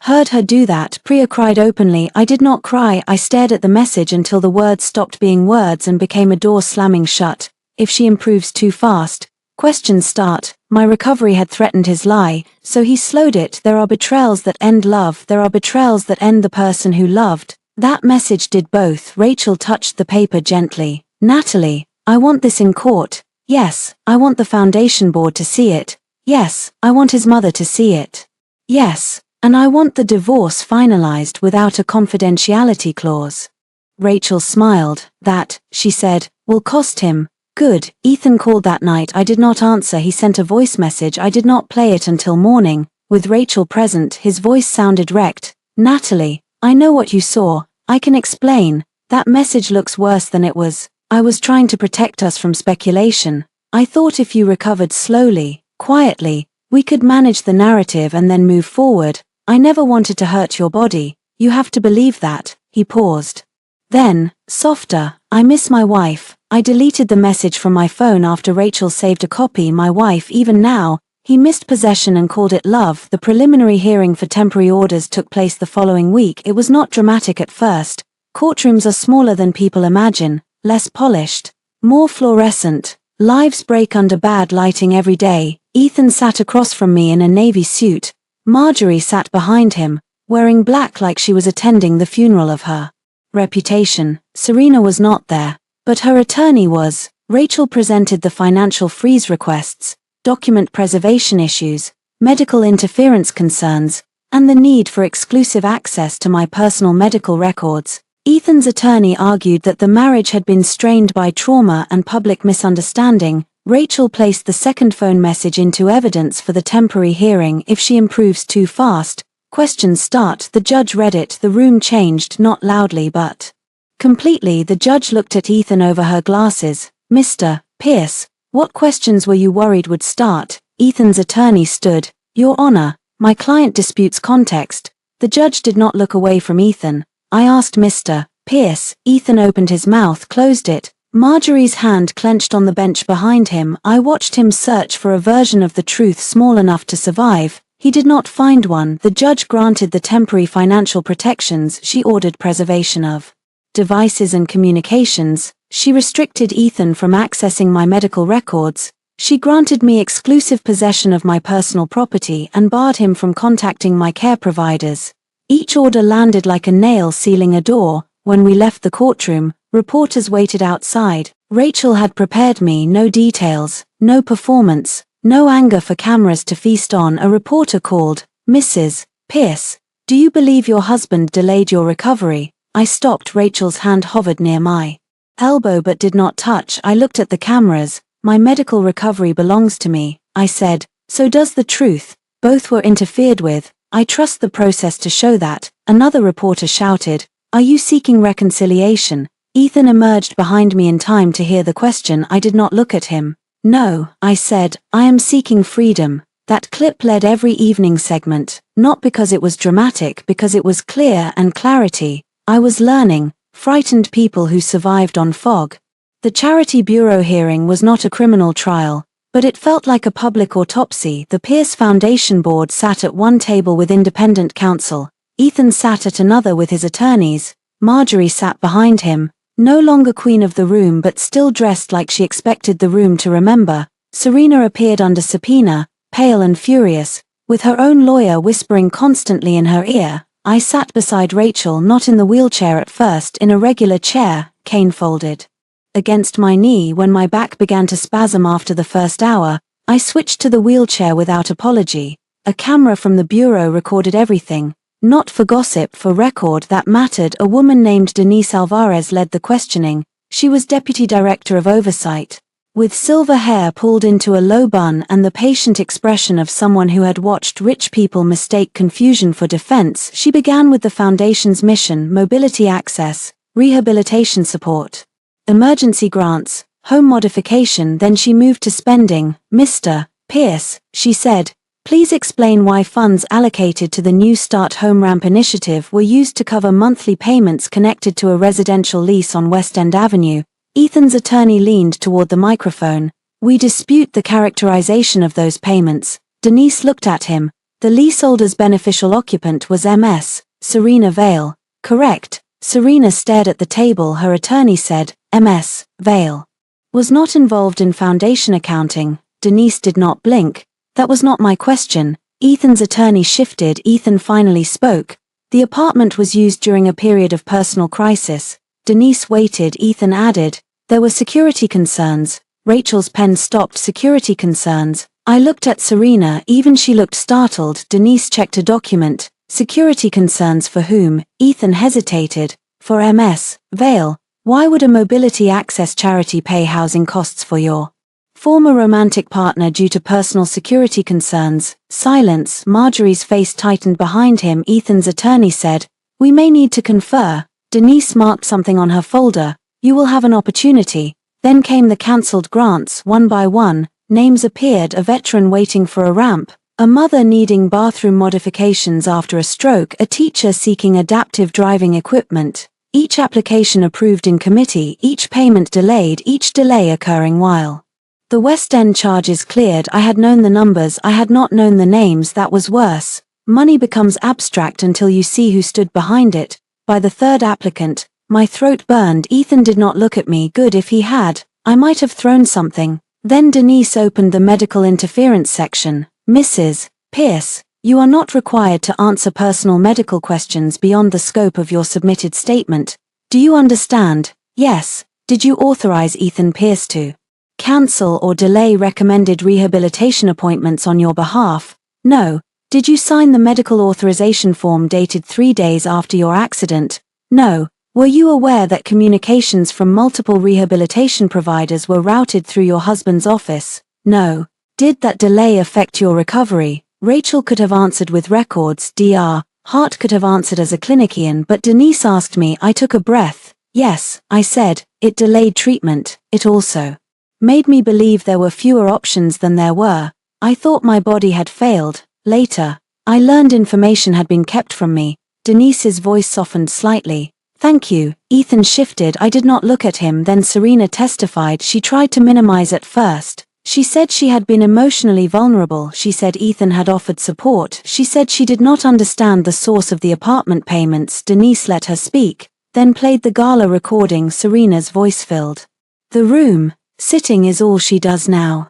heard her do that. Priya cried openly. I did not cry. I stared at the message until the words stopped being words and became a door slamming shut. If she improves too fast, questions start. My recovery had threatened his lie, so he slowed it. There are betrayals that end love. There are betrayals that end the person who loved. That message did both. Rachel touched the paper gently. Natalie, I want this in court. Yes, I want the foundation board to see it. Yes, I want his mother to see it. Yes, and I want the divorce finalized without a confidentiality clause. Rachel smiled. That, she said, will cost him. Good. Ethan called that night. I did not answer. He sent a voice message. I did not play it until morning, With Rachel present, his voice sounded wrecked. Natalie, I know what you saw. I can explain. That message looks worse than it was. I was trying to protect us from speculation. I thought if you recovered slowly, quietly, we could manage the narrative and then move forward. I never wanted to hurt your body. You have to believe that. He paused. Then, softer, I miss my wife. I deleted the message from my phone after Rachel saved a copy. My wife, even now. He missed possession and called it love. The preliminary hearing for temporary orders took place the following week. It was not dramatic at first. Courtrooms are smaller than people imagine, less polished, more fluorescent. Lives break under bad lighting every day. Ethan sat across from me in a navy suit. Marjorie sat behind him, wearing black like she was attending the funeral of her reputation. Serena was not there, but her attorney was. Rachel presented the financial freeze requests, document preservation issues, medical interference concerns, and the need for exclusive access to my personal medical records. Ethan's attorney argued that the marriage had been strained by trauma and public misunderstanding. Rachel placed the second phone message into evidence for the temporary hearing. If she improves too fast, questions start. The judge read it. The room changed, not loudly but completely. The judge looked at Ethan over her glasses. Mr. Pierce, what questions were you worried would start? Ethan's attorney stood. Your Honor, my client disputes context. The judge did not look away from Ethan. I asked Mr. Pierce. Ethan opened his mouth, closed it. Marjorie's hand clenched on the bench behind him. I watched him search for a version of the truth small enough to survive. He did not find one. The judge granted the temporary financial protections. She ordered preservation of devices and communications. She restricted Ethan from accessing my medical records. She granted me exclusive possession of my personal property and barred him from contacting my care providers. Each order landed like a nail sealing a door. When we left the courtroom, reporters waited outside. Rachel had prepared me. No details, no performance, no anger for cameras to feast on. A reporter called, Mrs. Pierce, do you believe your husband delayed your recovery? I stopped. Rachel's hand hovered near my elbow but did not touch. I looked at the cameras. My medical recovery belongs to me, I said. So does the truth. Both were interfered with. I trust the process to show that. Another reporter shouted, Are you seeking reconciliation? Ethan emerged behind me in time to hear the question. I did not look at him. No, I said, I am seeking freedom. That clip led every evening segment, not because it was dramatic, because it was clear and clarity. I was learning. Frightened people who survived on fog. The Charity Bureau hearing was not a criminal trial, but it felt like a public autopsy. The Pierce Foundation board sat at one table with independent counsel. Ethan sat at another with his attorneys. Marjorie sat behind him, no longer queen of the room but still dressed like she expected the room to remember. Serena appeared under subpoena, pale and furious, with her own lawyer whispering constantly in her ear. I sat beside Rachel, not in the wheelchair at first, in a regular chair, cane folded against my knee. When my back began to spasm after the first hour, I switched to the wheelchair without apology. A camera from the bureau recorded everything, not for gossip, for record that mattered. A woman named Denise Alvarez led the questioning. She was deputy director of oversight, with silver hair pulled into a low bun and the patient expression of someone who had watched rich people mistake confusion for defense. She began with the foundation's mission: mobility access, rehabilitation support, emergency grants, home modification. Then she moved to spending. Mr. Pierce, she said, please explain why funds allocated to the New Start Home Ramp initiative were used to cover monthly payments connected to a residential lease on West End Avenue. Ethan's attorney leaned toward the microphone. We dispute the characterization of those payments. Denise looked at him. The leaseholder's beneficial occupant was Ms. Serena Vale. Correct. Serena stared at the table. Her attorney said, Ms. Vale was not involved in foundation accounting. Denise did not blink. That was not my question. Ethan's attorney shifted. Ethan finally spoke. The apartment was used during a period of personal crisis. Denise waited. Ethan added, there were security concerns. Rachel's pen stopped. Security concerns. I looked at Serena. Even she looked startled. Denise checked a document. Security concerns for whom? Ethan hesitated. For Ms. Vale. Why would a mobility access charity pay housing costs for your Former romantic partner due to personal security concerns. Silence. Marjorie's face tightened behind him. Ethan's attorney said, "We may need to confer." Denise marked something on her folder. "You will have an opportunity." Then came the cancelled grants, one by one. Names appeared: a veteran waiting for a ramp, a mother needing bathroom modifications after a stroke, a teacher seeking adaptive driving equipment. Each application approved in committee, each payment delayed, each delay occurring while the West End charges cleared. I had known the numbers, I had not known the names. That was worse. Money becomes abstract until you see who stood behind it. By the third applicant, my throat burned. Ethan did not look at me. Good, if he had, I might have thrown something. Then Denise opened the medical interference section. "Mrs. Pierce, you are not required to answer personal medical questions beyond the scope of your submitted statement. Do you understand?" "Yes." "Did you authorize Ethan Pierce to cancel or delay recommended rehabilitation appointments on your behalf?" "No." "Did you sign the medical authorization form dated 3 days after your accident?" "No." "Were you aware that communications from multiple rehabilitation providers were routed through your husband's office?" "No." "Did that delay affect your recovery?" Rachel could have answered with records, Dr. Hart could have answered as a clinician, but Denise asked me. I took a breath. "Yes," I said. "It delayed treatment. It also made me believe there were fewer options than there were. I thought my body had failed. Later, I learned information had been kept from me." Denise's voice softened slightly. "Thank you." Ethan shifted. I did not look at him. Then Serena testified. She tried to minimize at first. She said she had been emotionally vulnerable. She said Ethan had offered support. She said she did not understand the source of the apartment payments. Denise let her speak, then played the gala recording. Serena's voice filled the room. "Sitting is all she does now."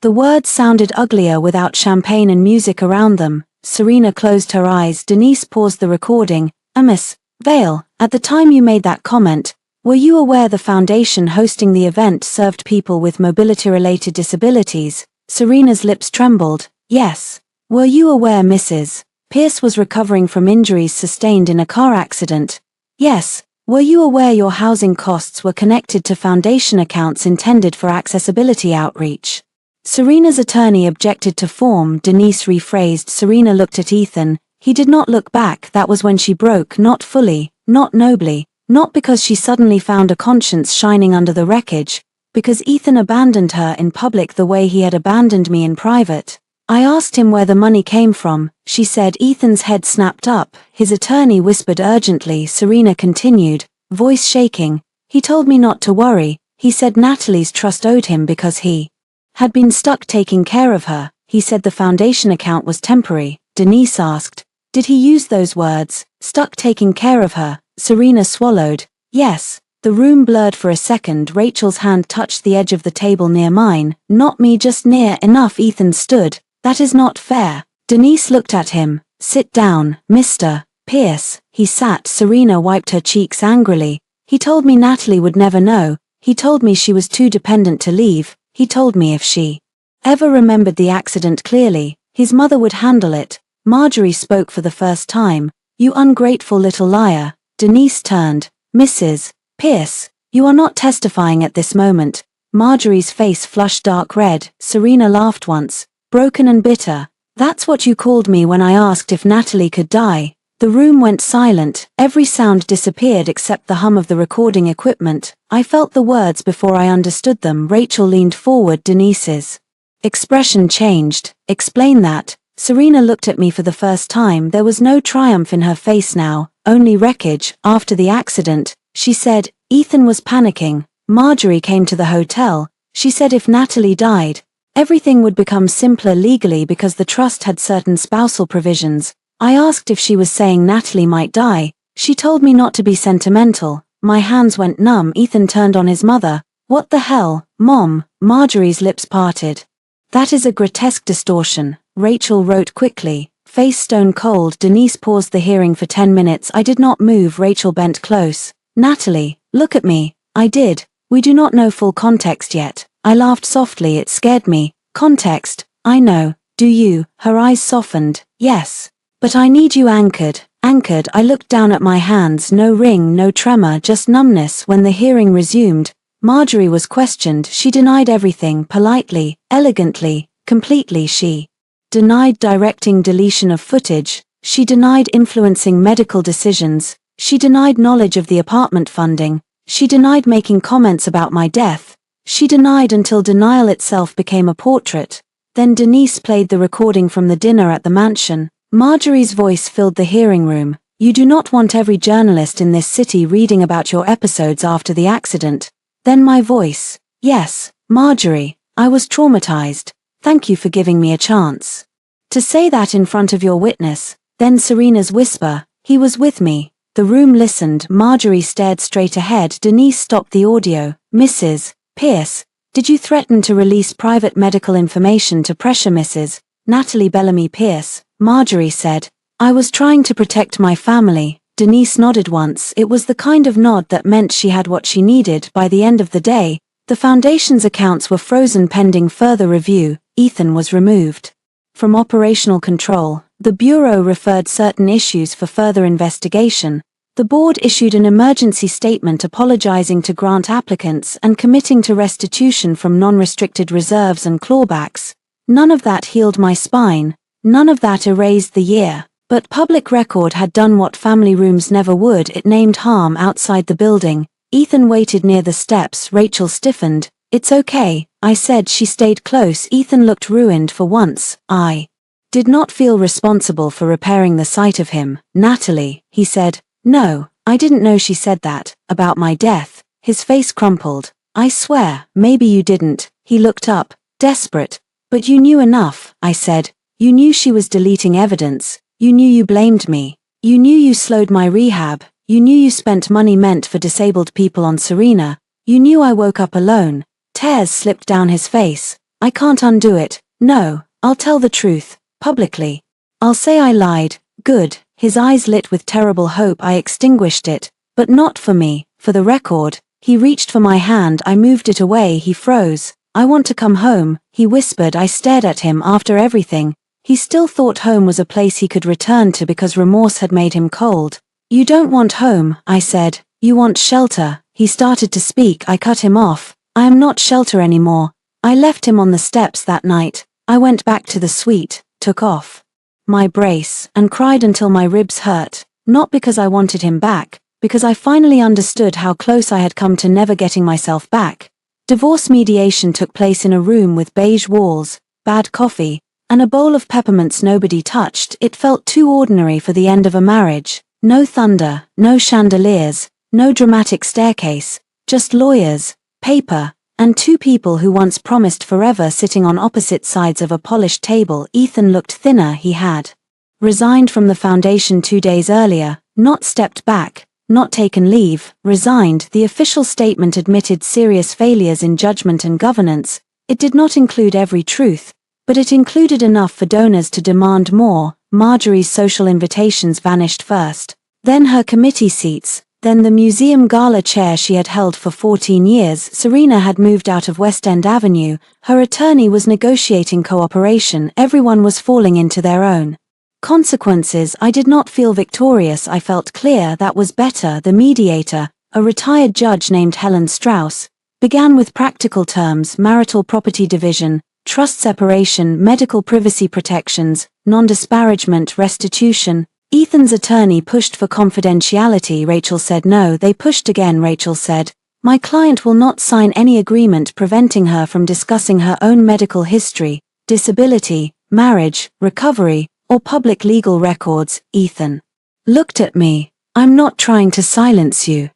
The words sounded uglier without champagne and music around them. Serena closed her eyes. Denise paused the recording. "Miss Vale, at the time you made that comment, were you aware the foundation hosting the event served people with mobility-related disabilities?" Serena's lips trembled. "Yes." "Were you aware Mrs. Pierce was recovering from injuries sustained in a car accident?" "Yes." "Were you aware your housing costs were connected to foundation accounts intended for accessibility outreach?" Serena's attorney objected to form. Denise rephrased. Serena looked at Ethan. He did not look back. That was when she broke. Not fully, not nobly, not because she suddenly found a conscience shining under the wreckage, because Ethan abandoned her in public the way he had abandoned me in private. "I asked him where the money came from," she said. Ethan's head snapped up. His attorney whispered urgently. Serena continued, voice shaking. "He told me not to worry. He said Natalie's trust owed him because he had been stuck taking care of her. He said the foundation account was temporary." Denise asked, "Did he use those words, stuck taking care of her?" Serena swallowed. "Yes." The room blurred for a second. Rachel's hand touched the edge of the table near mine. "Not me, just near enough." Ethan stood. "That is not fair." Denise looked at him. "Sit down, Mr. Pierce." He sat. Serena wiped her cheeks angrily. "He told me Natalie would never know. He told me she was too dependent to leave. He told me if she ever remembered the accident clearly, his mother would handle it." Marjorie spoke for the first time. "You ungrateful little liar." Denise turned. "Mrs. Pierce, you are not testifying at this moment." Marjorie's face flushed dark red. Serena laughed once, broken and bitter. "That's what you called me when I asked if Natalie could die." The room went silent. Every sound disappeared except the hum of the recording equipment. I felt the words before I understood them. Rachel leaned forward. Denise's expression changed. "Explain that." Serena looked at me for the first time. There was no triumph in her face now, only wreckage. "After the accident," she said, "Ethan was panicking. Marjorie came to the hotel. She said if Natalie died, everything would become simpler legally because the trust had certain spousal provisions. I asked if she was saying Natalie might die. She told me not to be sentimental." My hands went numb. Ethan turned on his mother. "What the hell, Mom?" Marjorie's lips parted. "That is a grotesque distortion," Rachel wrote quickly, face stone cold. Denise paused the hearing for 10 minutes. I did not move. Rachel bent close. "Natalie, look at me." I did. "We do not know full context yet." I laughed softly. It scared me. "Context? I know. Do you?" Her eyes softened. "Yes. But I need you anchored." Anchored. I looked down at my hands. No ring, no tremor, just numbness. When the hearing resumed, Marjorie was questioned. She denied everything politely, elegantly, completely. She denied directing deletion of footage. She denied influencing medical decisions. She denied knowledge of the apartment funding. She denied making comments about my death. She denied until denial itself became a portrait. Then Denise played the recording from the dinner at the mansion. Marjorie's voice filled the hearing room. You do not want every journalist in this city reading about your episodes after the accident. Then my voice. Yes, Marjorie, I was traumatized. Thank you for giving me a chance to say that in front of your witness. Then Serena's whisper, he was with me. The room listened. Marjorie stared straight ahead. Denise stopped the audio. Mrs. Pierce, did you threaten to release private medical information to pressure Mrs. Natalie Bellamy Pierce? Marjorie said. I was trying to protect my family. Denise nodded once. It was the kind of nod that meant she had what she needed. By the end of the day, the foundation's accounts were frozen pending further review. Ethan was removed from operational control. The Bureau referred certain issues for further investigation. The board issued an emergency statement apologizing to grant applicants and committing to restitution from non-restricted reserves and clawbacks. None of that healed my spine. None of that erased the year. But public record had done what family rooms never would. It named harm outside the building. Ethan waited near the steps. Rachel stiffened. It's okay, I said. She stayed close. Ethan looked ruined for once. I did not feel responsible for repairing the sight of him. Natalie, he said. No, I didn't know she said that, about my death. His face crumpled. I swear, maybe you didn't. He looked up, desperate. But you knew enough, I said. You knew she was deleting evidence. You knew you blamed me. You knew you slowed my rehab. You knew you spent money meant for disabled people on Serena. You knew I woke up alone. Tears slipped down his face. I can't undo it. No, I'll tell the truth. Publicly. I'll say I lied. Good. His eyes lit with terrible hope. I extinguished it. But not for me, for the record. He reached for my hand. I moved it away. He froze. I want to come home, he whispered. I stared at him. After everything, he still thought home was a place he could return to because remorse had made him cold. You don't want home, I said. You want shelter. He started to speak. I cut him off. I am not shelter anymore. I left him on the steps that night. I went back to the suite, took off my brace, and cried until my ribs hurt. Not because I wanted him back, because I finally understood how close I had come to never getting myself back. Divorce mediation took place in a room with beige walls, bad coffee, and a bowl of peppermints nobody touched. It felt too ordinary for the end of a marriage. No thunder, no chandeliers, no dramatic staircase, just lawyers, paper, and two people who once promised forever sitting on opposite sides of a polished table. Ethan looked thinner. He had resigned from the foundation 2 days earlier, not stepped back, not taken leave, resigned. The official statement admitted serious failures in judgment and governance. It did not include every truth, but it included enough for donors to demand more. Marjorie's social invitations vanished first, then her committee seats, then the museum gala chair she had held for 14 years. Serena had moved out of West End Avenue. Her attorney was negotiating cooperation. Everyone was falling into their own consequences. I did not feel victorious. I felt clear. That was better. The mediator, a retired judge named Helen Strauss, began with practical terms: marital property division, trust separation, medical privacy protections, non-disparagement, restitution. Ethan's attorney pushed for confidentiality. Rachel said no. They pushed again. Rachel said, my client will not sign any agreement preventing her from discussing her own medical history, disability, marriage, recovery, or public legal records. Ethan looked at me. I'm not trying to silence you,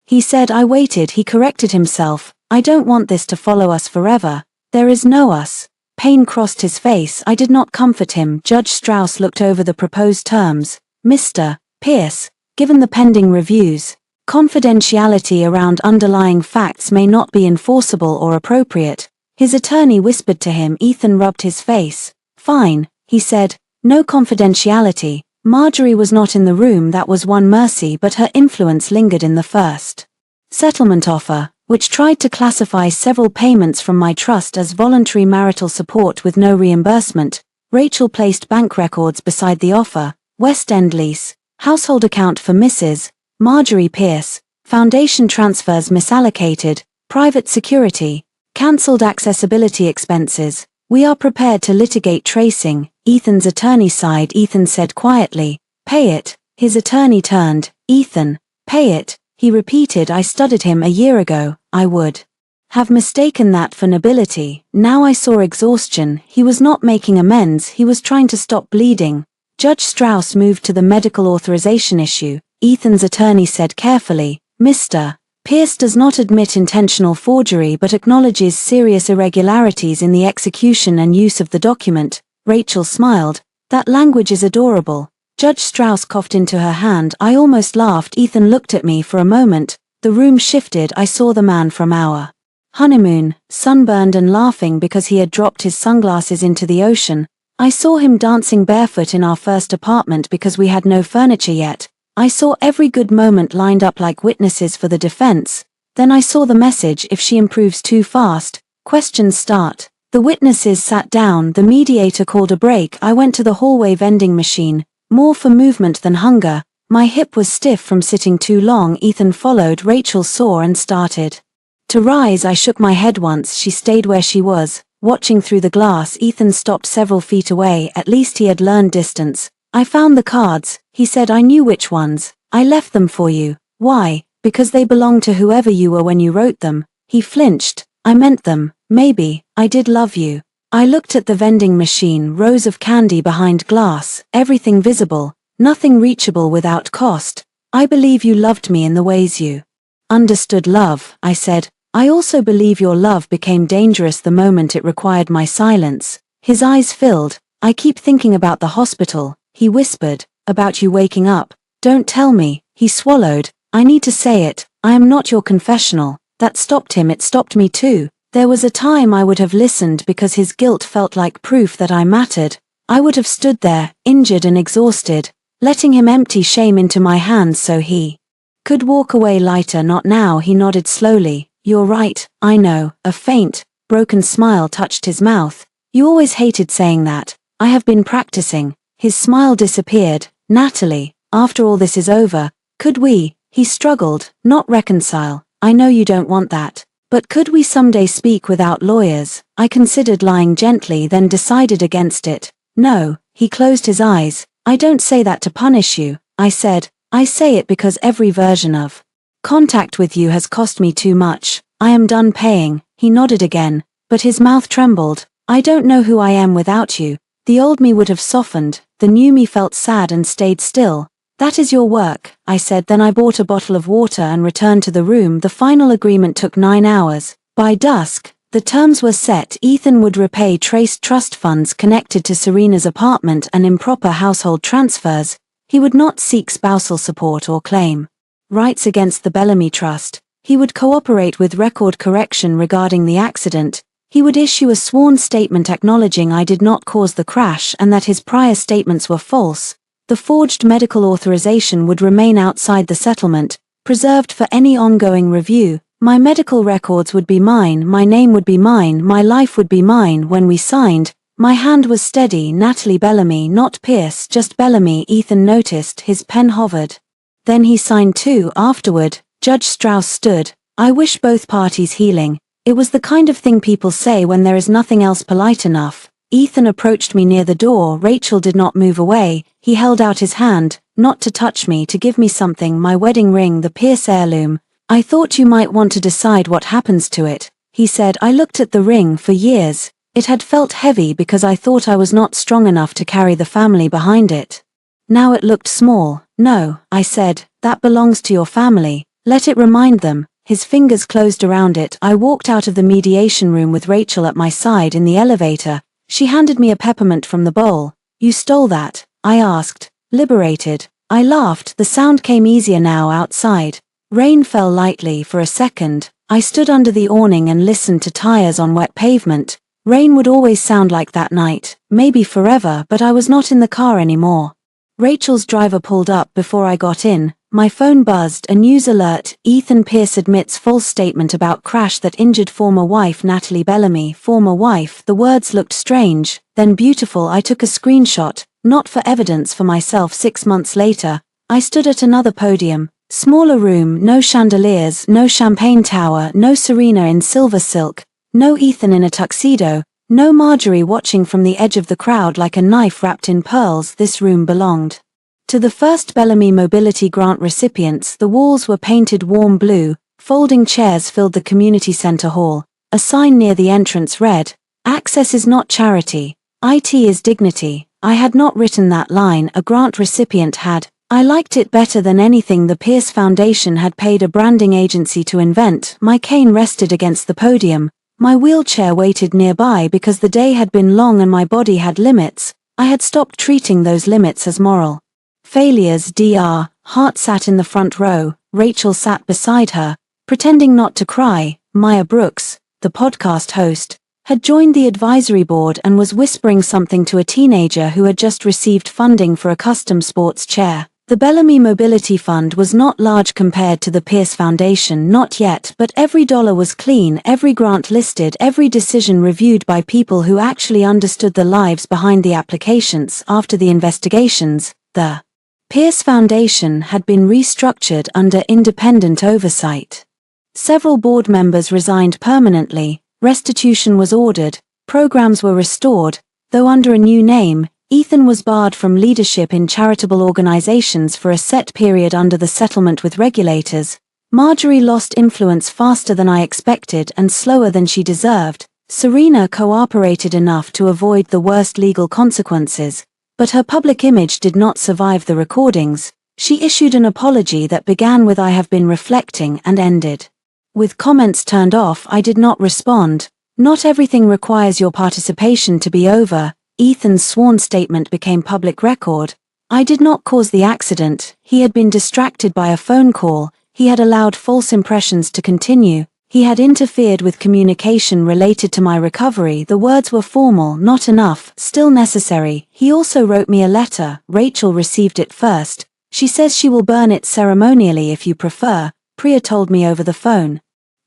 he said. I waited. He corrected himself. I don't want this to follow us forever. There is no us. Pain crossed his face. I did not comfort him. Judge Strauss looked over the proposed terms. Mr. Pierce, given the pending reviews, confidentiality around underlying facts may not be enforceable or appropriate. His attorney whispered to him. Ethan rubbed his face. Fine, he said. No confidentiality. Marjorie was not in the room. That was one mercy, but her influence lingered in the first settlement offer, which tried to classify several payments from my trust as voluntary marital support with no reimbursement. Rachel placed bank records beside the offer. West End lease, household account for Mrs. Marjorie Pierce, foundation transfers misallocated, Private security. Cancelled accessibility expenses. We are prepared to litigate tracing. Ethan's attorney sighed. Ethan said quietly, "Pay it." His attorney turned. "Ethan, pay it," he repeated. I studied him a year ago. I would have mistaken that for nobility. Now I saw exhaustion. He was not making amends, he was trying to stop bleeding. Judge Strauss moved to the medical authorization issue. Ethan's attorney said carefully, "Mr. Pierce does not admit intentional forgery but acknowledges serious irregularities in the execution and use of the document." Rachel smiled. "That language is adorable." Judge Strauss coughed into her hand. I almost laughed. Ethan looked at me for a moment. The room shifted. I saw the man from our honeymoon, sunburned and laughing because he had dropped his sunglasses into the ocean. I saw him dancing barefoot in our first apartment because we had no furniture yet. I saw every good moment lined up like witnesses for the defense. Then I saw the message: if she improves too fast, questions start. The witnesses sat down. The mediator called a break. I went to the hallway vending machine, more for movement than hunger. My hip was stiff from sitting too long. Ethan followed. Rachel saw and started to rise. I shook my head once. She stayed where she was, watching through the glass. Ethan stopped several feet away. At least he had learned distance. "I found the cards," he said. "I knew which ones. I left them for you." "Why?" "Because they belonged to whoever you were when you wrote them." He flinched. "I meant them. Maybe I did love you." I looked at the vending machine, rows of candy behind glass, everything visible, nothing reachable without cost. "I believe you loved me in the ways you understood love," I said. "I also believe your love became dangerous the moment it required my silence." His eyes filled. "I keep thinking about the hospital," he whispered, "about you waking up." "Don't tell me." He swallowed. "I need to say it. I am not your confessional." That stopped him. It stopped me too. There was a time I would have listened because his guilt felt like proof that I mattered. I would have stood there, injured and exhausted, letting him empty shame into my hands so he could walk away lighter. "Not now." He nodded slowly. "You're right, I know." A faint, broken smile touched his mouth. "You always hated saying that." "I have been practicing." His smile disappeared. "Natalie, after all this is over, could we," he struggled, "not reconcile? I know you don't want that. But could we someday speak without lawyers?" I considered lying gently, then decided against it. "No." He closed his eyes. "I don't say that to punish you," I said. "I say it because every version of contact with you has cost me too much. I am done paying." He nodded again, but his mouth trembled. "I don't know who I am without you." The old me would have softened. The new me felt sad and stayed still. "That is your work," I said. Then I bought a bottle of water and returned to the room. The final agreement took 9 hours. By dusk, the terms were set. Ethan would repay traced trust funds connected to Serena's apartment and improper household transfers. He would not seek spousal support or claim rights against the Bellamy Trust. He would cooperate with record correction regarding the accident. He would issue a sworn statement acknowledging I did not cause the crash and that his prior statements were false. The forged medical authorization would remain outside the settlement, preserved for any ongoing review. My medical records would be mine, my name would be mine, my life would be mine. When we signed, my hand was steady. Natalie Bellamy, not Pierce, just Bellamy. Ethan noticed. His pen hovered. Then he signed too. Afterward, Judge Strauss stood. "I wish both parties healing." It was the kind of thing people say when there is nothing else polite enough. Ethan approached me near the door. Rachel did not move away. He held out his hand, not to touch me, to give me something, my wedding ring, the Pierce heirloom. "I thought you might want to decide what happens to it," he said. I looked at the ring. For years, it had felt heavy because I thought I was not strong enough to carry the family behind it. Now it looked small. "No," I said, "that belongs to your family. Let it remind them." His fingers closed around it. I walked out of the mediation room with Rachel at my side. In the elevator, she handed me a peppermint from the bowl. "You stole that?" I asked. "Liberated." I laughed. The sound came easier now outside. Rain fell lightly. For a second, I stood under the awning and listened to tires on wet pavement. Rain would always sound like that night, maybe forever, but I was not in the car anymore. Rachel's driver pulled up before I got in. My phone buzzed. A news alert. "Ethan Pierce admits false statement about crash that injured former wife Natalie Bellamy." Former wife. The words looked strange, then beautiful. I took a screenshot, not for evidence, for myself. 6 months later, I stood at another podium, Smaller room, no chandeliers, no champagne tower, no Serena in silver silk, no Ethan in a tuxedo, no Marjorie watching from the edge of the crowd like a knife wrapped in pearls. This room belonged to the first Bellamy Mobility Grant recipients. The walls were painted warm blue, folding chairs filled the community center hall. A sign near the entrance read, "Access is not charity, IT is dignity." I had not written that line, a grant recipient had. I liked it better than anything the Pierce Foundation had paid a branding agency to invent. My cane rested against the podium. My wheelchair waited nearby because the day had been long and my body had limits. I had stopped treating those limits as moral failures. Dr. Hart sat in the front row. Rachel sat beside her, pretending not to cry. Maya Brooks, the podcast host, had joined the advisory board and was whispering something to a teenager who had just received funding for a custom sports chair. The Bellamy Mobility Fund was not large compared to the Pierce Foundation, not yet, but every dollar was clean, every grant listed, every decision reviewed by people who actually understood the lives behind the applications. After the investigations, the Pierce Foundation had been restructured under independent oversight. Several board members resigned permanently, restitution was ordered, programs were restored, though under a new name. Ethan was barred from leadership in charitable organizations for a set period under the settlement with regulators. Marjorie lost influence faster than I expected and slower than she deserved. Serena cooperated enough to avoid the worst legal consequences, but her public image did not survive the recordings. She issued an apology that began with "I have been reflecting" and ended with comments turned off. I did not respond. Not everything requires your participation to be over. Ethan's sworn statement became public record. I did not cause the accident. He had been distracted by a phone call. He had allowed false impressions to continue. He had interfered with communication related to my recovery. The words were formal, not enough, still necessary. He also wrote me a letter. Rachel received it first. She says she will burn it ceremonially if you prefer, Priya told me over the phone.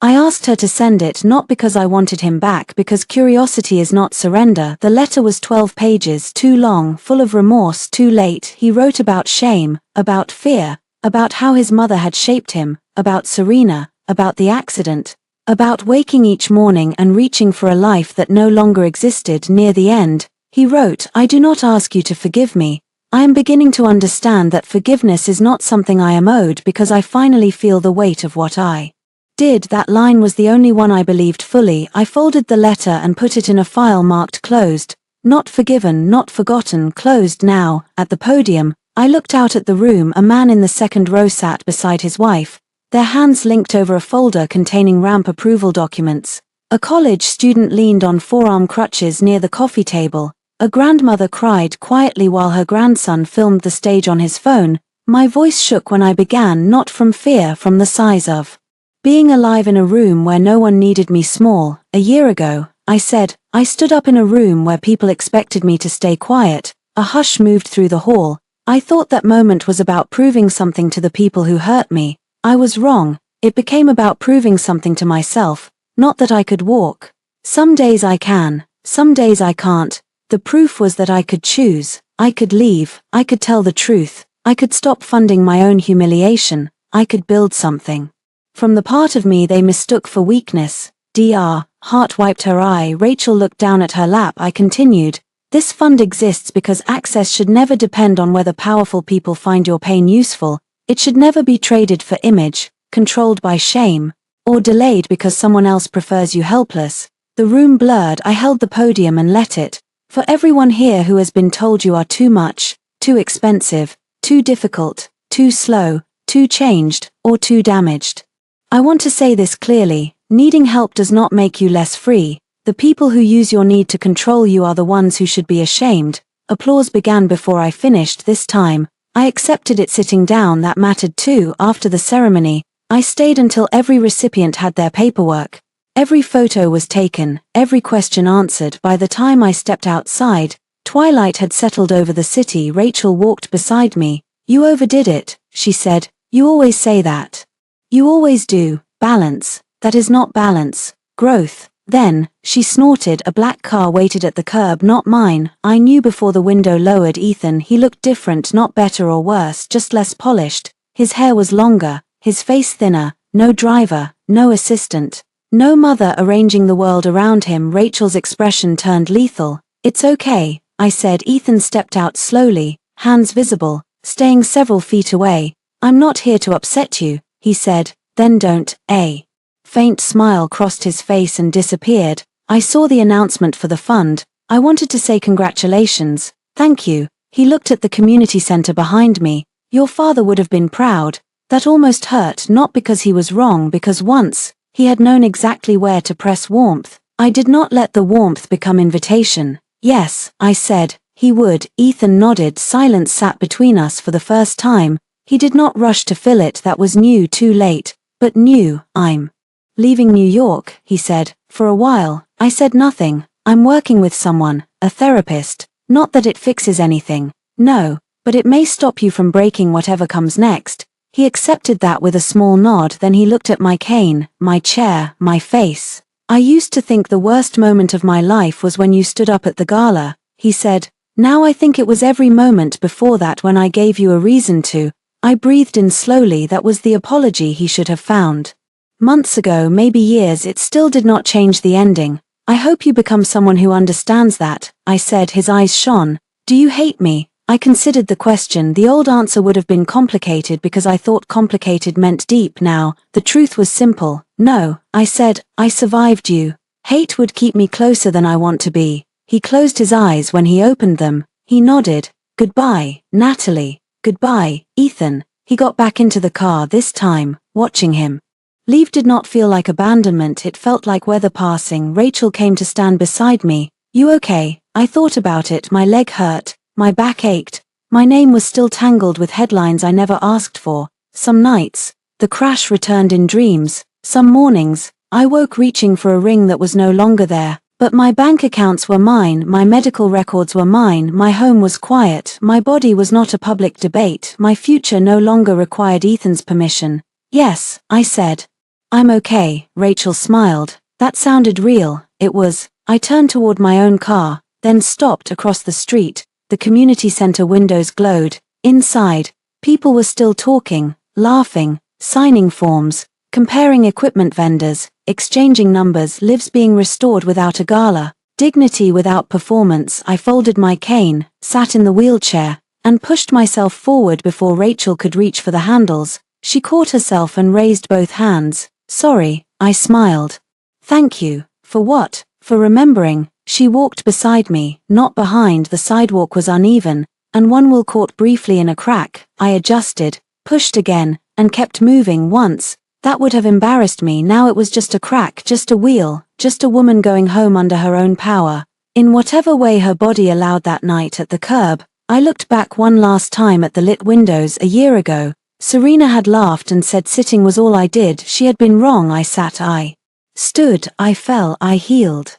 I asked her to send it not because I wanted him back, because curiosity is not surrender. The letter was 12 pages, too long, full of remorse, too late. He wrote about shame, about fear, about how his mother had shaped him, about Serena, about the accident, about waking each morning and reaching for a life that no longer existed. Near the end, he wrote, "I do not ask you to forgive me. I am beginning to understand that forgiveness is not something I am owed because I finally feel the weight of what I did." That line was the only one I believed fully. I folded the letter and put it in a file marked closed. Not forgiven, not forgotten, closed now. At the podium, I looked out at the room. A man in the second row sat beside his wife, their hands linked over a folder containing ramp approval documents. A college student leaned on forearm crutches near the coffee table. A grandmother cried quietly while her grandson filmed the stage on his phone. My voice shook when I began, not from fear, from the size of being alive in a room where no one needed me. Small. A year ago, I said, I stood up in a room where people expected me to stay quiet. A hush moved through the hall. I thought that moment was about proving something to the people who hurt me. I was wrong. It became about proving something to myself, not that I could walk. Some days I can, some days I can't. The proof was that I could choose. I could leave. I could tell the truth. I could stop funding my own humiliation. I could build something from the part of me they mistook for weakness. Dr. Hart wiped her eye. Rachel looked down at her lap. I continued, "This fund exists because access should never depend on whether powerful people find your pain useful. It should never be traded for image, controlled by shame, or delayed because someone else prefers you helpless." The room blurred. I held the podium and let it. For everyone here who has been told you are too much, too expensive, too difficult, too slow, too changed, or too damaged. I want to say this clearly, needing help does not make you less free. The people who use your need to control you are the ones who should be ashamed. Applause began before I finished. This time, I accepted it. Sitting down, that mattered too. After the ceremony, I stayed until every recipient had their paperwork. Every photo was taken, every question answered. By the time I stepped outside, twilight had settled over the city. Rachel walked beside me. "You overdid it," she said. "You always say that. You always do. Balance. That is not balance. Growth." Then, she snorted. A black car waited at the curb, not mine. I knew before the window lowered. Ethan, he looked different, not better or worse, just less polished. His hair was longer, his face thinner, no driver, no assistant, no mother arranging the world around him. Rachel's expression turned lethal. "It's okay," I said. Ethan stepped out slowly, hands visible, staying several feet away. "I'm not here to upset you," he said. "Then don't." A faint smile crossed his face and disappeared. I saw the announcement for the fund. I wanted to say congratulations, thank you. He looked at the community center behind me. "Your father would have been proud." That almost hurt, not because he was wrong, because once, he had known exactly where to press warmth. I did not let the warmth become invitation. "Yes," I said, "he would." Ethan nodded. Silence sat between us for the first time. He did not rush to fill it. That was new, too late, but new. "I'm leaving New York," he said. "For a while." I said nothing. "I'm working with someone, a therapist. Not that it fixes anything. No, but it may stop you from breaking whatever comes next." He accepted that with a small nod. Then he looked at my cane, my chair, my face. "I used to think the worst moment of my life was when you stood up at the gala," he said. "Now I think it was every moment before that when I gave you a reason to." I breathed in slowly. That was the apology he should have found months ago, maybe years. It still did not change the ending. "I hope you become someone who understands that," I said. His eyes shone. "Do you hate me?" I considered the question. The old answer would have been complicated because I thought complicated meant deep. Now, the truth was simple. "No," I said. "I survived you. Hate would keep me closer than I want to be." He closed his eyes. When he opened them, he nodded. "Goodbye, Natalie. Goodbye, Ethan." He got back into the car. This time, watching him leave did not feel like abandonment. It felt like weather passing. Rachel came to stand beside me. "You okay?" I thought about it. My leg hurt. My back ached. My name was still tangled with headlines I never asked for. Some nights, the crash returned in dreams. Some mornings, I woke reaching for a ring that was no longer there. But my bank accounts were mine, my medical records were mine, my home was quiet, my body was not a public debate, my future no longer required Ethan's permission. "Yes," I said. "I'm okay." Rachel smiled. That sounded real. It was. I turned toward my own car, then stopped across the street. The community center windows glowed. Inside, people were still talking, laughing, signing forms, comparing equipment vendors, exchanging numbers, lives being restored without a gala, dignity without performance. I folded my cane, sat in the wheelchair, and pushed myself forward before Rachel could reach for the handles. She caught herself and raised both hands. "Sorry," I smiled. "Thank you." "For what?" "For remembering." She walked beside me, not behind. The sidewalk was uneven, and one wheel caught briefly in a crack. I adjusted, pushed again, and kept moving. Once, that would have embarrassed me. Now it was just a crack, just a wheel, just a woman going home under her own power. In whatever way her body allowed. That night at the curb, I looked back one last time at the lit windows. A year ago, Serena had laughed and said sitting was all I did. She had been wrong. I sat, I stood, I fell, I healed.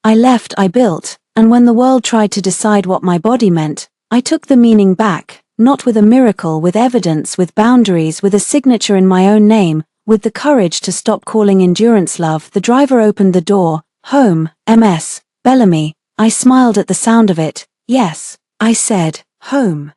I left, I built, and when the world tried to decide what my body meant, I took the meaning back, not with a miracle, with evidence, with boundaries, with a signature in my own name, with the courage to stop calling endurance love. The driver opened the door. "Home, MS. Bellamy." I smiled at the sound of it. "Yes," I said, "home."